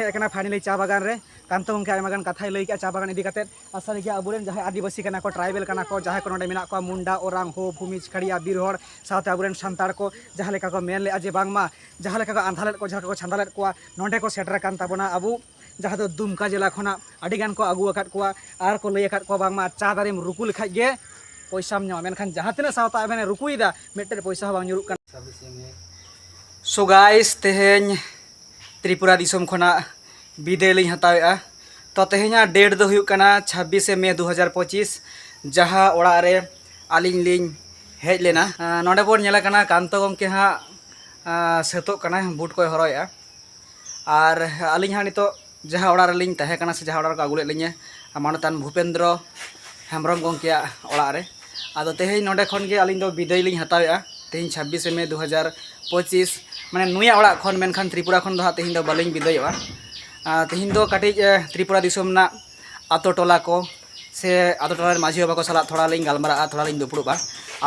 हेकना finally चा बागान रे कांतो गंके आयमा गान कथाय लई के चा बागान इदी काते आसारी के अबुरेन जहां आदिवासी कना को ट्राइबल कना को जहां को नोडे मेना को मुंडा ओरांग हो भूमिज खड़िया बीरहड़ साथे अबुरेन संतार को जहां लेका को मेन ले अजे बांगमा जहां लेका को आंधालेट को जहां को छांदालेट को नोडे को सेटर कान ताबोना अबु जहां दो दुमका जिला खना आडी गान को आगु अकात को आर को लई अकात को बांगमा चा दारिम रुकु लेखाय गे पैसा ᱧᱟᱢᱟ ᱢᱮᱱᱠᱷᱟᱱ ᱡᱟᱦᱟᱸ ᱛᱤᱱᱟᱹᱜ ᱥᱟᱶᱛᱟ ᱟᱵᱮᱱ ᱨᱩᱠᱩᱭᱮᱫᱟ ᱢᱤᱫᱴᱮᱱ ᱯᱚᱭᱥᱟ ᱦᱚᱸ ᱵᱟᱝ ᱧᱩᱨᱩᱜ ᱠᱟᱱᱟ। सो गाइस तेहेñ त्रिपुरा दिसम खना बिदाय लिंग हतावेआ तो तेहेñा डेट दो हुयुग कना 26 मे 2025 जहां ओड़ा रे आलिंग लिंग हेज लेना नोडे बोन नेला कना कांतो गमके हा सेतो कना बूट को हरोया और आलिंग हा नितो जहां ओड़ा रे लिंग तहे कना से जहां ओड़ा को आगुले लिंगे मानतान भूपेंद्र हेम्ब्रम गमके ओड़ा रे आदो तेहेñ नोडे खन गे आलिंग दो बिदाय लिंग हतावेआ तेहेñ 26 मे 2025 माने नुया ओड़ा खन मेनखान त्रिपुरा खन दो हा तेहेñ दो बालिंग बिदायवा तेहेñ दो काटिज त्रिपुरा दिसम ना आतो टोला को से आतो टोला माझी बाबा को सला थोड़ा लिंग गालमारा थोड़ा लिंग दुपुड़बा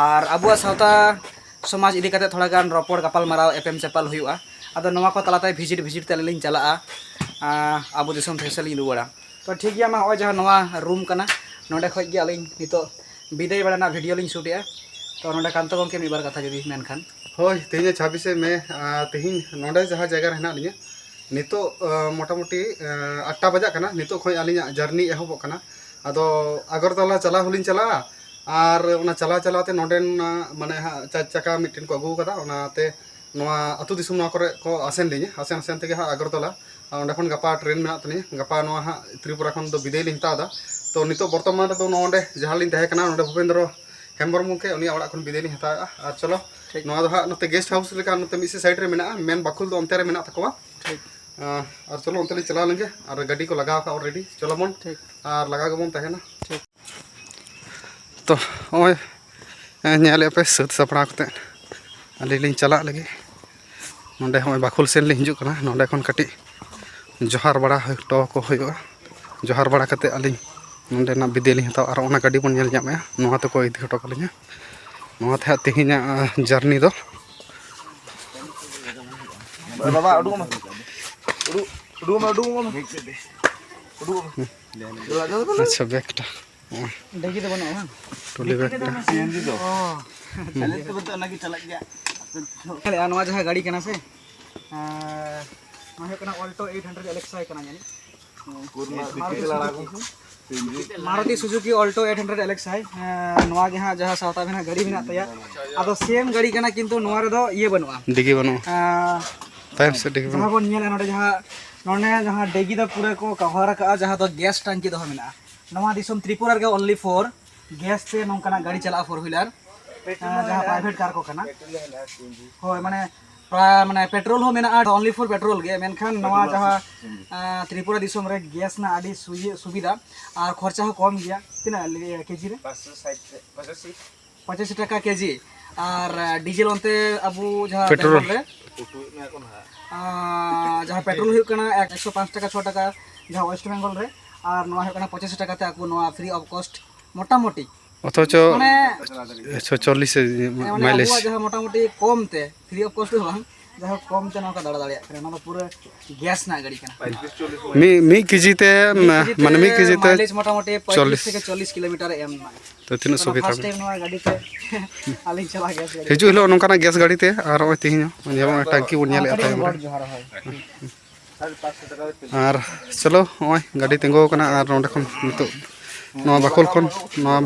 और आबुआ सावता समाज इदी काते थोड़ा गान रपड़ गापाल माराव एफएम चेपाल हुयुआ आदो नवा को तलाते विजिट ते लिंग चला आबु दिसम फेसल लिंग रुवाड़ा तो ठीक गया मा होय जहां नवा रूम कना नोडे खoj गे आलिंग नितो बिदाय बड़ाना वीडियो लिंग शूट तो नोडे कांतो गमके मिबार कथा जदि मेनखान होय तेहेñ 26 में तेहेñ नोडे जहां जगह रहना लिया नितो मोटामुटी 8टा बजा कना नितो खoj आलिया जर्नी एहबो कना आदो अगरतला चला हुलिन चला और ओना चला चलाते नोडेन माने चार चक्का मिटन को अगु कदा ओनाते नोआ अतु दिसुम ना करे को आसेन लिया आसेन तेगे हा अगरतला ओंडे खन गपा ट्रेन मेना तनी गपा नोआ हा त्रिपुरा खन दो बिदाय लिंग तादा तो नितो वर्तमान रे दो नोडे जहां लिंग तहे कना नोडे भूपेंद्र हेम्ब्रम के उनी ओड़ा खन बिदाय लिंग हताआ और चलो नोआ दो हा नते गेस्ट हाउस लेका नते मिसे साइड रे मेना मेन बाकुल दो अंते रे मेना तकवा और चलो अंते ले चला लेंगे और गाड़ी को लगा का ऑलरेडी चलो मन ठीक और लगा के मन तहेना ठीक तो ओय नेले पे सत सपड़ा कते अली लिंग चला लगे नोडे होय बाकुल सेन ले हिजु कना नोडे खन कटी जोहार बड़ा तो को होयोगा जोहार बड़ा कते अली नोडे ना बिदाय लिंग हताव और ओना गाड़ी बन नेल जामे नोआ तो को इदी हटो कलिया नोआ थे तेहेña जर्नी दो बाबा उडू अच्छा बैगटा डेगी दो बनो हां टोली बैगटा सीएनजी दो चले तो बता लगी चला गया चले नवा जहां गाड़ी कना से माहे कना ऑल्टो 800 एलेक्सा कना यानी मारुति सुजुकी ऑल्टो 800 एलेक्सा है नवा के हां जहां सावता में गाड़ी मेना तया आदो सेम गाड़ी कना किंतु नवा रे दो ये बनवा डिगी बनो टाइम से डिगी जहां बन नेला नोडे जहां डेगी दा पूरा को कवर का जहां तो गैस टंकी दो मेना नवा दिसम त्रिपुरा के ओनली फॉर गैस से नोंकना गाड़ी चला फोर व्हीलर जहां प्राइवेट कार को कना होय माने पेट्रोल हो मेना ओनली फॉर पेट्रोल गे मेनखान नवा जहां त्रिपुरा दिसम रे गैस ना आडी सुविधा और खर्चा हो कम गया तिना केजी रे 85 टाका केजी और डीजल ओनते अबु जहां पेट्रोल रे जहां पेट्रोल हुई कना 105 टाका 6 टाका जहां वेस्ट बेंगल रे और नवा हुई कना 85 टाका ते आकु नवा फ्री ऑफ कॉस्ट मोटामोटी অথচ মানে 140 মাইলেज जहां मोटामोटी कम ते फ्री ऑफ कॉस्ट बांग जहां कम ते नका दाड़ा दाड़िया करे ना पूरा गैस ना गाड़ी कना मी केजी ते माने मी केजी ते माइलेज मोटामोटी 35 থেকে 40 किलोमीटर एम तो तीन सुविधा फर्स्ट टाइम नवा गाड़ी ते आलिंग चला गैस गाड़ी हिजु हिलो नोंकाना गैस गाड़ी ते और ओय तेहिño जेबो टंकी बन नेले तायम और चलो ओय गाड़ी तेंगो कना और नोंडे खन नितो नवा बाकुल खन नवा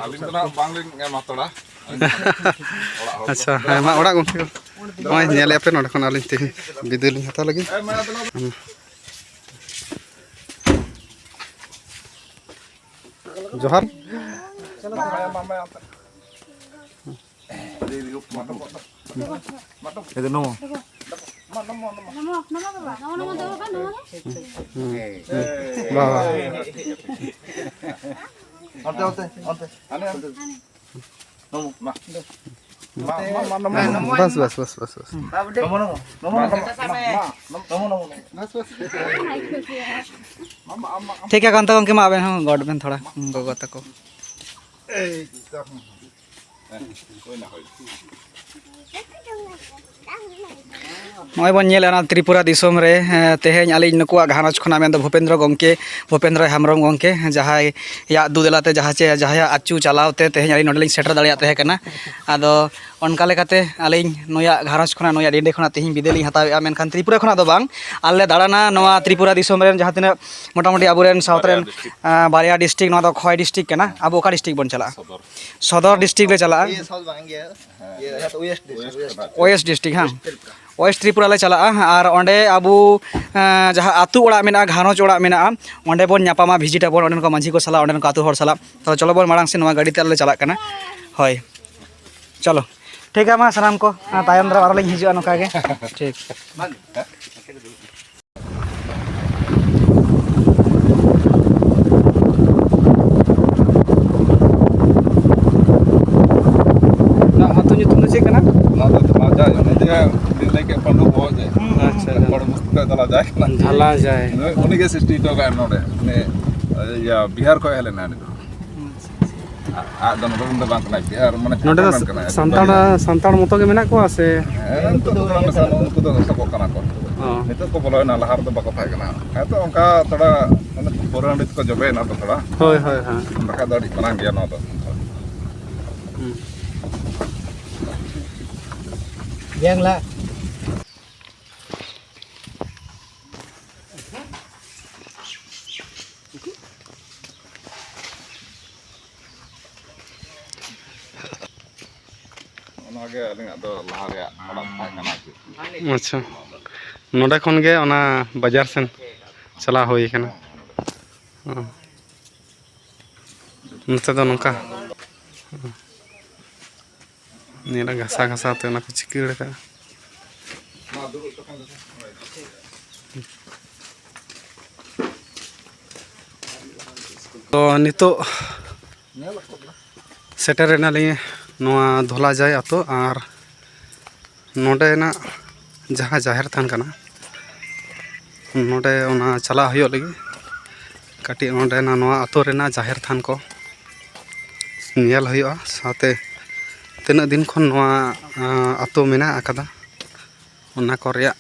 अलिंग तना बांगलिंग एम हतोड़ा अच्छा है मा ओड़ा गंके ओय नेले पे नोंडे खन आलिंग तेहि बिदाय लिंग हता लगी जोहार itu no बस ठीक है कांता गंके मा आबेन हम गॉड बेन थोड़ा गोगो तको नॉय बन नेल त्रिपुरा दिसम रे तेहें आलिज नुकुआ घानच खना मेन भूपेंद्र गंके भूपेंद्र हेम्ब्रम गंके जहाँ या दुदेलाते जहाँ आचू चलावते तेहें आलिज नोडलिंग सेटर दाड़िया तहे कना आदो अनका लेकाते आलिज नोया घानच खना नोया डेंडे खना तेहें बिदेलिंग हतावेआ मेनखान त्रिपुरा खना दो बांग आले दाड़ाना नोआ त्रिपुरा दिसम रेन जहाँ तिना मोटामुटी आबुरेन साउथरेन बारिया डिस्ट्रिक्ट नोआ दो खय डिस्ट्रिक्ट कना अब ओका डिस्ट्रिक्ट बन चला सदर डिस्ट्रिक्ट ले चला ओएस डिस्ट्रिक्ट हाँ वेस्ट त्रिपुरा ले चला और ओंडे अबू जहाँ आतु ओड़ा मेना घानच ओड़ा मेना ओंडे बन नापामा भिजिट आबन ओंडन को मांझी को सला ओंडन को आतु हर सला तो चलो बन माड़ांग से नोआ गाड़ी ते चला कना होय चलो ठीक है मा सलाम को तायम द्वारा लिंग हिजुआ नोका गे ठीक आतु nyutum चे कना ढाला जाए बिहार को हेले ना बिहार माने संताड़ मतो के मेना को से उनको तो सबको कना को नितो को बोलो ना लहार तो बाको थाय कना तो उनका थोड़ा माने पुराणित को जबे ना तो थोड़ा होय होय हां बका दाड़ी बना गया ना तो Yang lah. ओनागे अलिंग दो लहा रे बड़ा थाय कना अच्छा नोडे खन गे ओना बाजार सेन चला होई कना नते दो नोका नीला घासा घासा ते ना कुछ चिकड़ का तो नितो सेटर ना लिए नोआ धोला जाए आतो और नोडे ना जहाँ जाहिर थान कना नोडे ओना चला हुयो लगी काटी नोडे ना नोआ आतो रेना जाहिर थान को नेल हुयो साथे तीना दिन खन नोआ आतो मेना आकादा ओना को रेया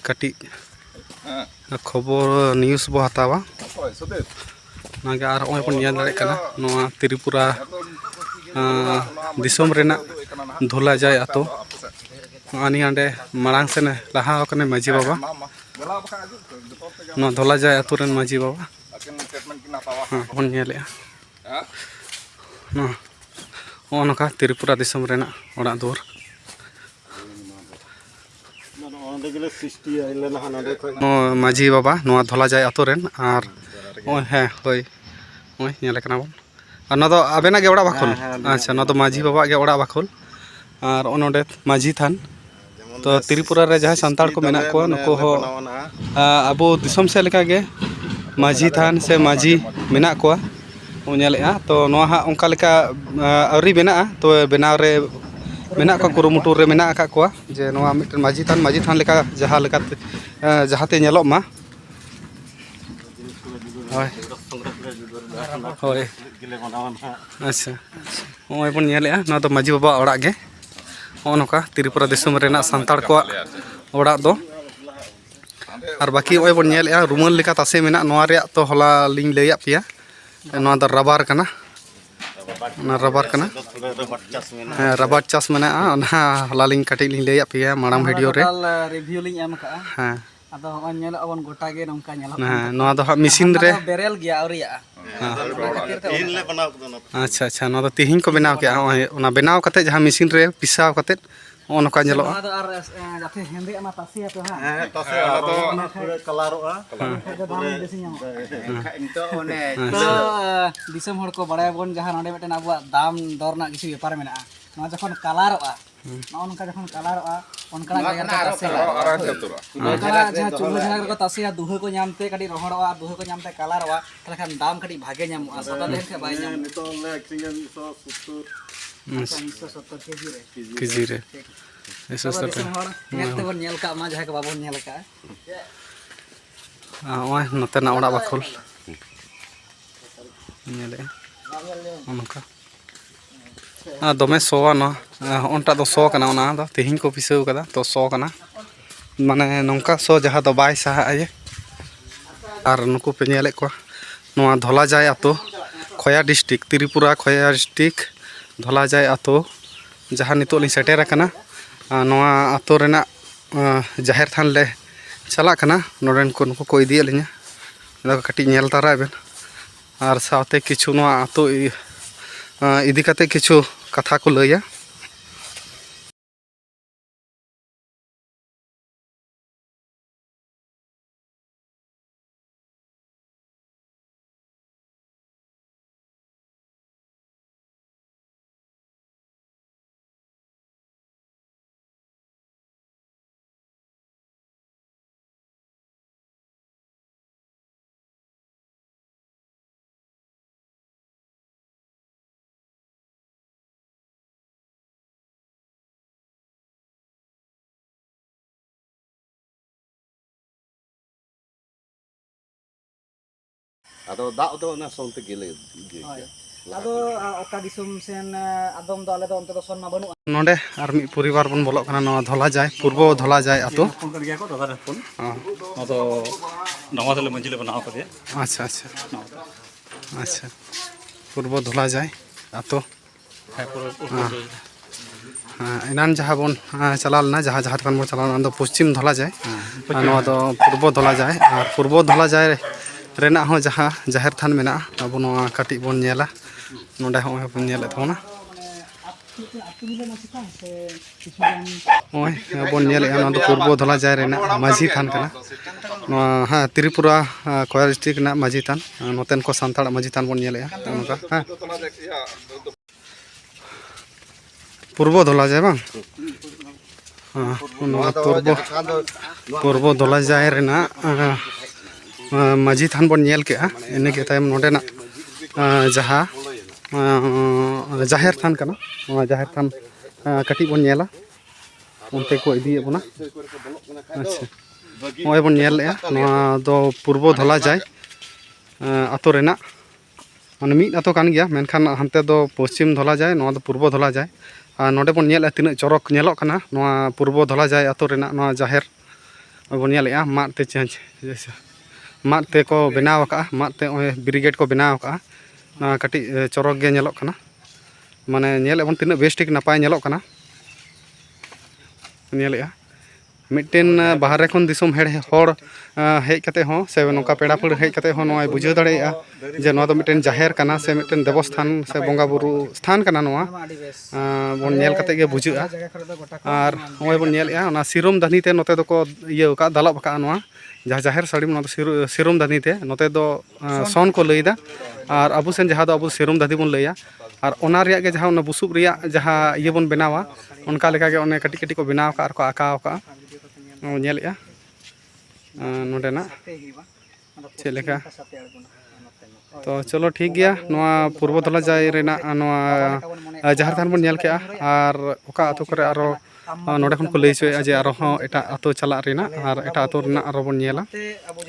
काटी खबर न्यूज़ बो हतावा नागे आर ओय पन नेल दाड़े कना नोआ त्रिपुरा दिसोम रेना धोला जाए आतो आनी आंडे माड़ांग सेने लहा कने माजी बाबा नो धोला जाए आतो रेन माजी बाबा हां बन नेले नो ओनका त्रिपुरा दिसोम रेना ओड़ा दूर माजी बाबा नोआ धोला जाए आतो रेन आर ओय हे होय ओय नेले कना बन और ना तो आबेना गे ओड़ा बाखोल अच्छा ना तो माजी बाबा गे ओड़ा बाखोल और ओनोडे माजी थान तो त्रिपुरा रे जहाँ संताड़ को मेना को नुको हो अबो दिसम से लेका गे माजी थान से माजी मेना को उनेलेआ तो नोआ हा उनका लेका अवरी बेना तो बेनाव रे मेना को कुरुमुटु रे मेना का को जे नोआ मिटन माजी थान लेका जहाँ लेका जहाँते नेलो मा होय होय अच्छा ओय बन नेलेआ ना तो माजी बाबा ओड़ा गे नोका त्रिपुरा दिसम रेना संताड़ को ओड़ा दो और बाकी ओय बन नेलेआ रुमाल लेका तासे मेना नोआ रे तो होला लिंग लैया पिया नोआ द रबार कना ना रबार कना हां रबार चास मेना ना होला लिंग काटी लिंग लैया पिया माड़ाम वीडियो रे रिव्यू लिंग एम का हां आदो हम नेल अबन गोटा गे नोंका नेल हां नोआ दो मशीन रे बेरेल गया औरिया अच्छा अच्छा ना तो तिहिं को बनाव के ओना बनाव कते जहाँ मशीन रे पिसाव कते ओनका नेलो ना तो आर जाते हेंदे ना तासी तो हां तासे तो पूरे कलरोआ तो ओने तो दिसम हर को बड़ाय बन जहाँ नोडे मिटन आबुआ दाम दर ना किछु व्यापार मेना ना जखन कलरोआ ना उनका जखन कलरोआ उनका जगह तासे उनका जहाँ चुल्हा जगह को तासे दुहे को नामते कडी रोहड़ोआ दुहे को नामते कलरोआ तले खान दाम कडी भागे नामो सदा लेन के बाय नाम नितो ले एक्सिंग 170 केजी रे ऐसा सट नेते बन नेल का मा जहाँ के बाबू नेल का ओय नते ना ओड़ा बाखोल नेले ओनका दमे सोआ ना हॉन्टा तो सो कना ओना दो तेहिं को पिसाव कदा तो सो कना माने नौका सो जहाँ तो बाय सहा आये और नुकु पे नेले को नोआ धोलाजाय आतो खया डिस्ट्रिक्ट त्रिपुरा खया डिस्ट्रिक्ट धोलाजाय आतो जहाँ नितो लिं सेटेर कना नोआ आतो रेना जाहेर थान ले चला कना नोडेन को नुकु को इदी लिया दा कटी नेल तारा बेन और साथे किछु नोआ आतो इदी काते किछु कथा को लैया ᱟᱫᱚ ᱫᱟᱜ ᱫᱚ ᱚᱱᱟ ᱥᱚᱱ ᱛᱮᱜᱮ ᱞᱮ ᱤᱭᱟᱹ ᱦᱳᱭ ᱟᱫᱚ ᱚᱠᱟ ᱫᱤᱥᱚᱢ ᱥᱮᱱ ᱟᱫᱚᱢ ᱫᱚ ᱟᱞᱮ ᱫᱚ ᱚᱱᱛᱮ ᱫᱚ ᱥᱚᱱ ᱢᱟ ᱵᱟᱹᱱᱩᱜᱼᱟ नोडे और मिट परिवार बन बोलो कना नोआ धोलाजाय पूर्व धोलाजाय आतो ᱯᱷᱳᱱ ᱠᱟᱱ ᱜᱮᱭᱟ ᱠᱚ ᱫᱟᱫᱟ ᱨᱮ ᱯᱷᱳᱱ ᱟᱫᱚ ᱱᱟᱣᱟ ᱛᱮᱞᱮ ᱢᱟᱹᱡᱷᱤ ᱞᱮ ᱵᱮᱱᱟᱣ ᱠᱟᱫᱮᱭᱟ अच्छा अच्छा अच्छा पूर्व धोलाजाय आतो इनान जहाँ बन चला लेना जहाँ जहाँ बन चला दो पश्चिम धोलाजाय नोआ दो पूर्व धोलाजाय और पूर्व धोलाजाय रेना हो जहाँ जाहेर थान मेना अब नोआ कटी बन नेला नोडे हो बन नेले थोना ओए बन नेले नोआ दो पूर्व धोलाजाय रेना माझी थान कना नोआ हाँ त्रिपुरा कोया डिस्ट्रिक्ट ना माझी थान नोतेन को सांताड़ माझी थान बन नेले नोका हाँ पूर्व धोलाजाय बांग हाँ नोआ पूर्व धोलाजाय रेना माझी थान बन नेल के इने के तायम नोडे ना जहाँ जाहेर थान कना जाहेर थान कटी बन नेला उनते को इदी बना अच्छा ओए बन नेल नोआ दो पूर्व धोलाजाय आतो रेना माने मिद आतो कान गया मेनखान हानते दो पश्चिम धोलाजाय नोआ दो पूर्व धोलाजाय नोडे बन नेल तिना चरक नेलो कना नोआ पूर्व धोलाजाय आतो रेना नोआ जाहेर बन नेल माद ते चेंज माद ते को बनाव का माद ते ब्रिगेड को बनाव का कटी चरक गे नेलो कना माने नेल बन तिना बेस्टिक नपाय नेलो कना नेल मिट्टेन बाहरे खन दिसम हेड हर हेज कते हो से नोका पेड़ा पड़ हेज कते हो नोय बुझाव दाड़ेया जे नोआ दो मिट्टेन जाहेर कना से मिट्टेन देवस्थान से बंगा बुरु स्थान कना नोआ बन नेल कते गे बुझुआ और ओय बन नेलया ओना सिरम दानी ते नोते दो को इयो का दालब का नोआ जहाँ जाहेर साड़ीम नोआ सिरम दानी ते नोते दो सोन को लैदा और अबु सेन जहाँ दो अबु सिरम दादी बन लैया और ओना रिया के जहाँ ओना बुसुब रिया जहाँ इयो बन बनावा उनका लेका के ओने कटी कटी को बनाव का और को आकाव का नेलया नोडेना चेलेका तो चलो ठीक गया नोआ पूर्व धोलाजाय रेना नोआ जाहेर थान बन नेल के और ओका आतो करे आरो नोडे खन को लई चोया जे आरो हो एटा आतो चला रेना और एटा आतो रेना आरो बन नेला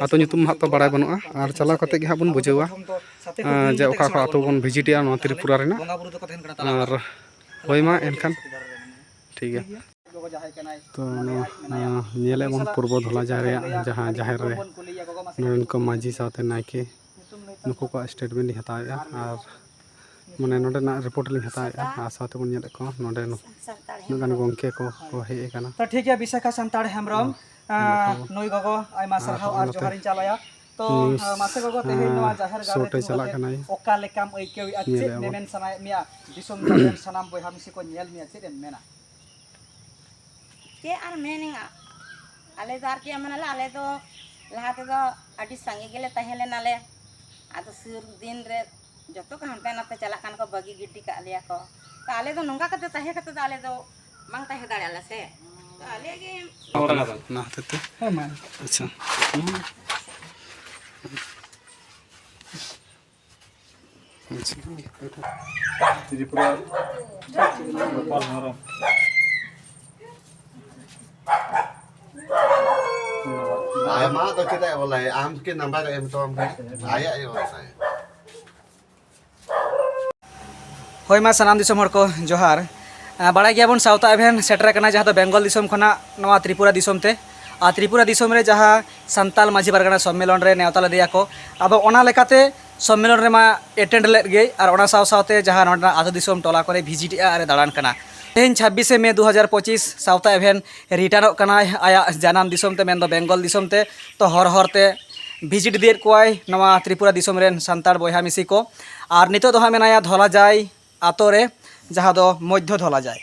आतो nyutum हा तो बाड़ाय बनुआ और चला कते गे हा बन बुझावा जे ओका को आतो बन भिजिटिया नोआ त्रिपुरा रेना और होयमा एनखान ठीक है तो नेले बन पूर्व धोलाजाय रे जहाँ जाहेर रे नोन को माझी साथे नायके नुको को स्टेटमेंट li हताया और माने नोडे ना रिपोर्ट li हताया आ साथे बन नेले को नोडे नुगान गंके को हे एकाना तो ठीक है विशाखा सांताड़ हेम्ब्रम नई गगो आयमा सरहाव और जोहारिन चालाया तो मासे गगो तेहे नोआ जाहेर गारे चला कनाय ओका लेकाम ओइकेउ अच्छे मेमेन सनाय मिया दिसुम जाहेर सनाम बयहा मिसी को नेल मिया चेद मेना के आर मेनिंगा आले दो आर के मनला आले दो लहा ते दो आडी संगे गेले तहेले नाले आदो सुर दिन रे जतो का हंते नाते चला कान को बगी गिट्टी का लिया को तो आले दो नंगा कते तहे कते आले दो मांग तहे दाड़े आले से तो आले गे ना तते अच्छा त्रिपुरा गोपाल हरम आया मा तो चेता बोला है आम के नंबर एम तो हम आया ये बोला है ᱦᱳᱭ ᱢᱟ ᱥᱟᱱᱟᱢ ᱫᱤᱥᱚᱢ ᱦᱚᱲ ᱠᱚ ᱡᱚᱦᱟᱨ ᱵᱟᱲᱟᱭ ᱜᱮᱭᱟᱵᱚᱱ ᱥᱟᱶᱛᱟ ᱮᱵᱷᱮᱱ ᱥᱮᱴᱮᱨ ᱟᱠᱟᱱᱟ ᱡᱟᱦᱟᱸ ᱫᱚ ᱵᱮᱝᱜᱚᱞ ᱫᱤᱥᱚᱢ ᱠᱷᱚᱱᱟᱜ ᱱᱚᱣᱟ ᱛᱨᱤᱯᱩᱨᱟ ᱫᱤᱥᱚᱢ ᱛᱮ ᱟᱨ ᱛᱨᱤᱯᱩᱨᱟ ᱫᱤᱥᱚᱢ ᱨᱮ ᱡᱟᱦᱟᱸ ᱥᱟᱱᱛᱟᱞ ᱢᱟᱹᱡᱷᱤ ᱯᱟᱨᱜᱟᱱᱟ ᱥᱚᱢᱢᱮᱞᱚᱱ ᱨᱮ ᱱᱮᱣᱛᱟ ᱞᱮᱫᱮᱭᱟ ᱠᱚ ᱟᱫᱚ ᱚᱱᱟ ᱞᱮᱠᱟᱛᱮ ᱥᱚᱢᱢᱮᱞᱚᱱ ᱨᱮᱢᱟ ᱮᱴᱮᱱᱰ ᱞᱮᱫ ᱜᱮ ᱟᱨ ᱚᱱᱟ ᱥᱟᱶ ᱥᱟᱶᱛᱮ ᱡᱟᱦᱟᱸ ᱱᱚᱰᱮᱱᱟᱜ ᱟᱹᱛᱩ ᱫᱤᱥᱚᱢ ᱴᱚᱞᱟ ᱠᱚᱨᱮ ᱵᱷᱤᱡᱤᱴᱮᱜᱼᱟ ᱟᱨ ᱫᱟᱬᱟᱱ ᱠᱟᱱᱟ ᱛᱮᱦᱮᱧ 26 ᱢᱮ 2025 ᱥᱟᱶᱛᱟ ᱮᱵᱷᱮᱱ ᱨᱤᱴᱟᱨᱱᱚᱜ ᱠᱟᱱᱟᱭ ᱟᱭᱟᱜ ᱡᱟᱱᱟᱢ ᱫᱤᱥᱚᱢ ᱛᱮ ᱢᱮᱱᱫᱚ ᱵᱮᱝᱜᱚᱞ ᱫᱤᱥᱚᱢ ᱛᱮ ᱛᱚ ᱦᱚᱨ ᱦᱚᱨᱛᱮ ᱵᱷᱤᱡᱤᱴ ᱤᱫᱤᱭᱮᱫ ᱠᱚᱣᱟᱭ ᱱᱚᱣᱟ ᱛᱨᱤᱯᱩᱨᱟ ᱫᱤᱥᱚᱢ ᱨᱮᱱ ᱥᱟᱱᱛᱟᱲ ᱵᱚᱭᱦᱟ ᱢᱤᱥᱤ ko ᱟᱨ ᱱᱤᱛᱚᱜ ᱫᱚ ᱦᱟᱸᱜ ᱢᱮᱱᱟᱭᱟ ᱫᱷᱚᱞᱟᱡᱟᱭ ᱟᱛᱳ ᱨᱮ ᱡᱟᱦᱟᱸ ᱫᱚ ᱢᱚᱫᱽᱫᱷᱚ ᱫᱷᱚᱞᱟᱡᱟᱭ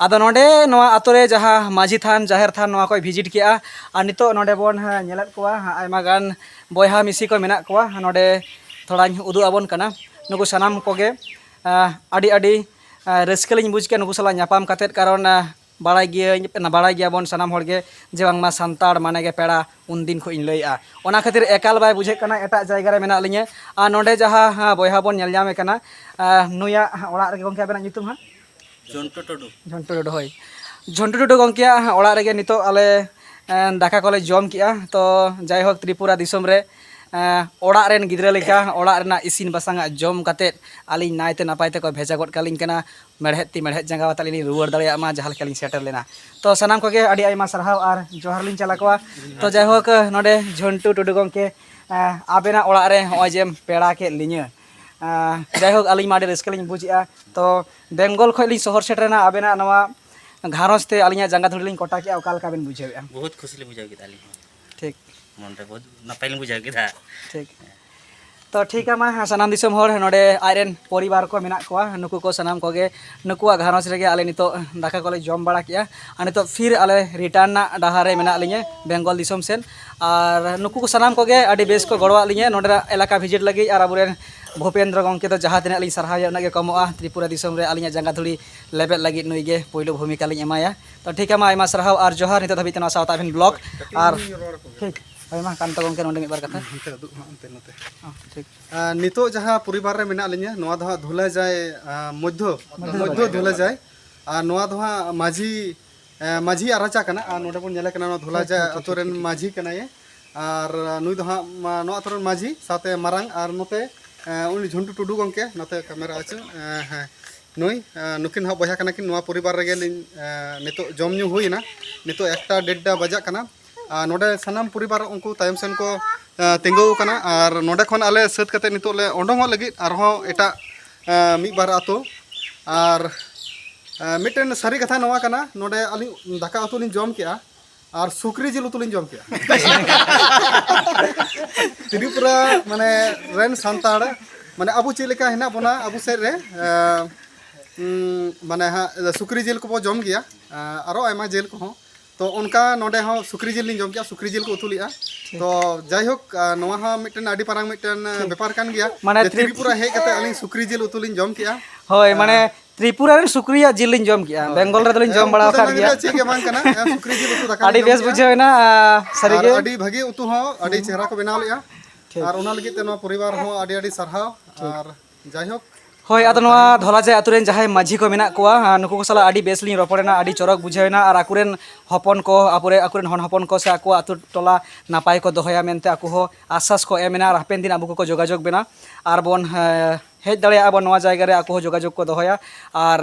ᱟᱫᱚ ᱱᱚᱰᱮ ᱱᱚᱣᱟ ᱟᱛᱳ ᱨᱮ ᱡᱟᱦᱟᱸ ᱢᱟᱹᱡᱷᱤ ᱛᱷᱟᱱ ᱡᱟᱦᱮᱨ ᱛᱷᱟᱱ ᱱᱚᱣᱟ ᱠᱚᱭ ᱵᱷᱤᱡᱤᱴ ᱠᱮᱜᱼᱟ ᱟᱨ ᱱᱤᱛᱚᱜ ᱱᱚᱰᱮ ᱵᱚᱱ ᱧᱮᱞᱮᱫ ᱠᱚᱣᱟ ᱟᱭᱢᱟ ᱜᱟᱱ ᱵᱚᱭᱦᱟ ᱢᱤᱥᱤ ko ᱢᱮᱱᱟᱜ ᱠᱚᱣᱟ ᱱᱚᱰᱮ ᱛᱷᱚᱲᱟᱧ ᱩᱫᱩᱜ ᱟᱵᱚᱱ ᱠᱟᱱᱟ ᱱᱩᱠᱩ ᱥᱟᱱᱟᱢ ᱠᱚᱜᱮ ᱟᱹᱰᱤ ᱨᱟᱹᱥᱠᱟᱹ ᱞᱤᱧ ᱵᱩᱡᱽ ᱠᱮᱜᱼᱟ ᱱᱩᱠᱩ ᱥᱟᱞᱟᱜ ᱧᱟᱯᱟᱢ ᱠᱟᱛᱮᱫ ᱠᱟᱨᱚᱱ ᱵᱟᱲᱟᱭ ᱜᱮᱭᱟᱵᱚᱱ ᱥᱟᱱᱟᱢ ᱦᱚᱲᱜᱮ ᱡᱮ ᱵᱟᱝᱢᱟ ᱥᱟᱱᱛᱟᱲ ᱢᱟᱱᱮ ᱜᱮ ᱯᱮᱲᱟ ᱩᱱᱫᱤᱱ ᱠᱷᱚᱱ ᱤᱧ ᱞᱟᱹᱭᱮᱜᱼᱟ ᱚᱱᱟ ᱠᱷᱟᱹᱛᱤᱨ ᱮᱠᱟᱞ ᱵᱟᱭ ᱵᱩᱡᱷᱟᱹᱜ ᱠᱟᱱᱟ ᱮᱴᱟᱜ ᱡᱟᱭᱜᱟ ᱨᱮ ᱢᱮᱱᱟᱜ ᱞᱤᱧᱟᱹ ᱟᱨ ᱱᱚᱰᱮ ᱡᱟᱦᱟᱸ ᱵᱚᱭᱦᱟ ᱵᱚᱱ ᱧᱮᱞ ᱧᱟᱢᱮ ᱠᱟᱱᱟ ᱱᱩᱭᱟᱜ ᱚᱲᱟᱜ ᱨᱮᱜᱮ ᱜᱚᱢᱠᱮ ᱟᱵᱮᱱᱟᱜ ᱧᱩᱛᱩᱢ ᱦᱟᱸᱜ ᱡᱷᱚᱱᱴᱩ ᱴᱩᱰᱩ ᱦᱳᱭ ᱡᱷᱚᱱᱴᱩ ᱴᱩᱰᱩ ᱜᱚᱢᱠᱮᱭᱟᱜ ᱚᱲᱟᱜ ᱨᱮᱜᱮ ᱱᱤᱛᱚᱜ ᱟᱞᱮ ᱫᱟᱠᱟ ᱠᱚᱞᱮ ᱡᱚᱢ ᱠᱮᱜᱼᱟ ᱛᱚ ᱡᱟᱭᱦᱳᱠ ᱛᱨᱤᱯᱩᱨᱟ ᱫᱤᱥᱚᱢ ᱨᱮ ᱚᱲᱟᱜ ᱨᱮᱱ ᱜᱤᱫᱽᱨᱟᱹ ᱞᱮᱠᱟ ᱚᱲᱟᱜ ᱨᱮᱱᱟᱜ ᱤᱥᱤᱱ ᱵᱟᱥᱟᱝᱟᱜ ᱡᱚᱢ ᱠᱟᱛᱮᱫ ᱟᱹᱞᱤᱧ ᱱᱟᱭᱛᱮ ᱱᱟᱯᱟᱭ ᱛᱮᱠᱚ ᱵᱷᱮᱡᱟ ᱜᱚᱫ ᱠᱟᱹᱞᱤᱧ ᱠᱟᱱᱟ ᱢᱮᱲᱦᱮᱫ ᱛᱤ ᱢᱮᱲᱦᱮᱫ ᱡᱟᱸᱜᱟ ᱟᱛᱮ ᱞᱤᱧ ᱨᱩᱣᱟᱹᱲ ᱫᱟᱲᱮᱭᱟᱜ ᱢᱟ ᱡᱟᱦᱟᱸ ᱞᱮᱠᱟ ᱞᱤᱧ ᱥᱮᱴᱮᱨ ᱞᱮᱱᱟ ᱛᱚ ᱥᱟᱱᱟᱢ ᱠᱚᱜᱮ ᱟᱹᱰᱤ ᱟᱭᱢᱟ ᱥᱟᱨᱦᱟᱣ ᱟᱨ ᱡᱚᱦᱟᱨ ᱞᱤᱧ ᱪᱟᱞ ᱟᱠᱚᱣᱟ ᱛᱚ ᱡᱟᱭᱦᱳᱠ ᱱᱚᱰᱮ ᱡᱷᱚᱱᱴᱩ ᱴᱩᱰᱩ ᱜᱚᱢᱠᱮ ᱟᱵᱮᱱᱟᱜ ᱚᱲᱟᱜ ᱨᱮ ᱱᱚᱜᱼᱚᱭ ᱡᱮᱢ ᱯᱮᱲᱟ ᱠᱮᱫ ᱞᱤᱧᱟᱹ ᱡᱟᱭᱦᱳᱠ ᱟᱹᱞᱤᱧ ᱢᱟ ᱟᱹᱰᱤ ᱨᱟᱹᱥᱠᱟᱹ ᱞᱤᱧ ᱵᱩᱡᱮᱜᱼᱟ ᱛᱚ ᱵᱮᱝᱜᱚᱞ ᱠᱷᱚᱱ ᱞᱤᱧ ᱥᱚᱦᱚᱨ ᱥᱮᱴᱮᱨᱮᱱᱟ ᱟᱵᱮᱱᱟᱜ ᱱᱚᱣᱟ ᱜᱷᱟᱨᱚᱸᱡᱽ ᱛᱮ ᱟᱹᱞᱤᱧᱟᱜ ᱡᱟᱸᱜᱟ ᱫᱷᱩᱲᱤ ᱞᱤᱧ ᱠᱚᱴᱟ ᱠᱮᱜᱼᱟ ᱚᱠᱟ ᱞᱮᱠᱟ ᱵᱮᱱ ᱵᱩᱡᱷᱟᱹᱣᱮᱜᱼᱟ बहुत खुशी ली बुझाव केदा अलिंग ᱴᱷᱤक मनरे बहुत नपाय लिंग बुझाव केदा ᱴᱷᱤक तो ठीक है मा सानाम दिसम हर नोडे आयरन परिवार को मेना कोआ नुकु को सानाम कोगे नुकुआ घारस रेगे आले नितो दाका कोले जम बाड़ा किया और नितो फिर आले रिटर्न ना डाहारे मेना लिंगे बेंगल दिसम सेन और नुकु को सानाम कोगे आडी बेस को गड़वा लिंगे नोडे एलाका विजिट लगी और अबुरेन भूपेंद्र गंके तो जहाँ तिना लिंग सरहाया उनागे कमोआ त्रिपुरा दिसम रे आलिया जंगा धुड़ी लेबेल लगी नुइगे पहिलो भूमिका लिंग एमाया तो ठीक है मा आयमा सरहाव और जोहार नितो धबित ना साउथ एवेन ब्लॉग और ठीक ᱦᱳᱭ ᱢᱟ ᱠᱟᱱᱛᱚ ᱜᱚᱢᱠᱮ ᱱᱚᱰᱮ ᱢᱤᱫ ᱵᱟᱨ ᱠᱟᱛᱷᱟ ᱴᱷᱤक ᱱᱤᱛᱚᱜ ᱡᱟᱦᱟᱸ ᱯᱚᱨᱤᱵᱟᱨ ᱨᱮ ᱢᱮᱱᱟᱜ ᱞᱤᱧᱟ ᱱᱚᱣᱟ ᱫᱚ ᱦᱟᱸᱜ ᱫᱷᱩᱞᱟᱡᱟᱭ ᱢᱚᱫᱽᱫᱷᱚ ᱫᱷᱩᱞᱟᱡᱟᱭ ᱟᱨ ᱱᱚᱣᱟ ᱫᱚ ᱦᱟᱸᱜ ᱢᱟᱹᱡᱷᱤ ᱟᱨᱟᱪᱟ ᱠᱟᱱᱟ ᱟᱨ ᱱᱚᱰᱮ ᱵᱚᱱ ᱧᱮᱞᱮ ᱠᱟᱱᱟ ᱱᱚᱣᱟ ᱫᱷᱩᱞᱟᱡᱟᱭ ᱟᱛᱳ ᱨᱮᱱ ᱢᱟᱹᱡᱷᱤ ᱠᱟᱱᱟᱭ ᱟᱨ ᱱᱩᱭ ᱫᱚ ᱦᱟᱸᱜ ᱱᱚᱣᱟ ᱟᱛᱳ ᱨᱮᱱ ᱢᱟᱹᱡᱷᱤ ᱥᱟᱶᱛᱮ ᱢᱟᱨᱟᱝ ᱟᱨ ᱱᱚᱛᱮ ᱩᱱᱤ ঝন্টু ᱴᱩᱰᱩ ᱜᱚᱢᱠᱮ ᱱᱚᱛᱮ ᱠᱮᱢᱮᱨᱟ আছে ᱦᱮᱸ ᱱᱩᱠᱤᱱ ᱦᱟᱸᱜ ᱵᱚᱭᱦᱟ ᱠᱟᱱᱟ ᱠᱤᱱ ᱱᱚᱣᱟ ᱯᱚᱨᱤᱵᱟᱨ ᱨᱮᱜᱮ ᱱᱤᱛᱚᱜ ᱡᱚᱢ ᱧᱩ ᱦᱩᱭᱱᱟ ᱱᱤᱛᱚᱜ 1:30 ᱵᱟᱡᱟᱜ ᱠᱟᱱᱟ नोडे सानाम परिवार उनको तायम सेन को तिंगो कना और नोडे खन आले सत कते नितो ले ओंडोंग लगित आरहों एटा मिद बार आतो और मिटन सारी कथा नवा कना नोडे आली दाका आतो लिन जम केआ और सुक्री जिल उतु लिन जम केआ त्रिपुरा माने रेन सांताड़ माने अबु चेलेका हेना बना अबु सेर रे माने हा सुक्री जिल को जम गया आरो आयमा जेल को तो उनका नोडे हाँ सुक्री जिल जम किया सुक्री जिल को उतु लिया तो जायहोक नवा हाँ मिटन आडी पारांग मिटन बेपार कान गया माने त्रिपुरा हे कते अलिंग सुक्री जिल उतु लिन जम किया होय माने त्रिपुरा रे सुक्रिया जिल लिन जम किया बेंगल रे लिन जम बड़ा खा गया ठीक है बांग कना सुक्री जिल उतु दाका आडी बेस बुझेना सरीगे आडी भागी उतु हाँ आडी चेहरा को बनाव लिया और उना लगी ते नवा परिवार हाँ आडी आडी सरहाव और जायहोक होय आदो नवा धोलाजाय आतुरेन जहाय माझी को मेना कोआ नुकु को साला आडी बेसलिन रपड़ेना आडी चरक बुझायना और आकुरेन हपन को आकुरेन हन हपन को से आको आतु टोला नापाय को दोहया मेनते आको हो आश्वास को एमेना और हापेन दिन आबु को जोगाजोग बेना और बोन हेज दाड़े आबो नवा जायगा रे आको जोगाजोग को दोहया और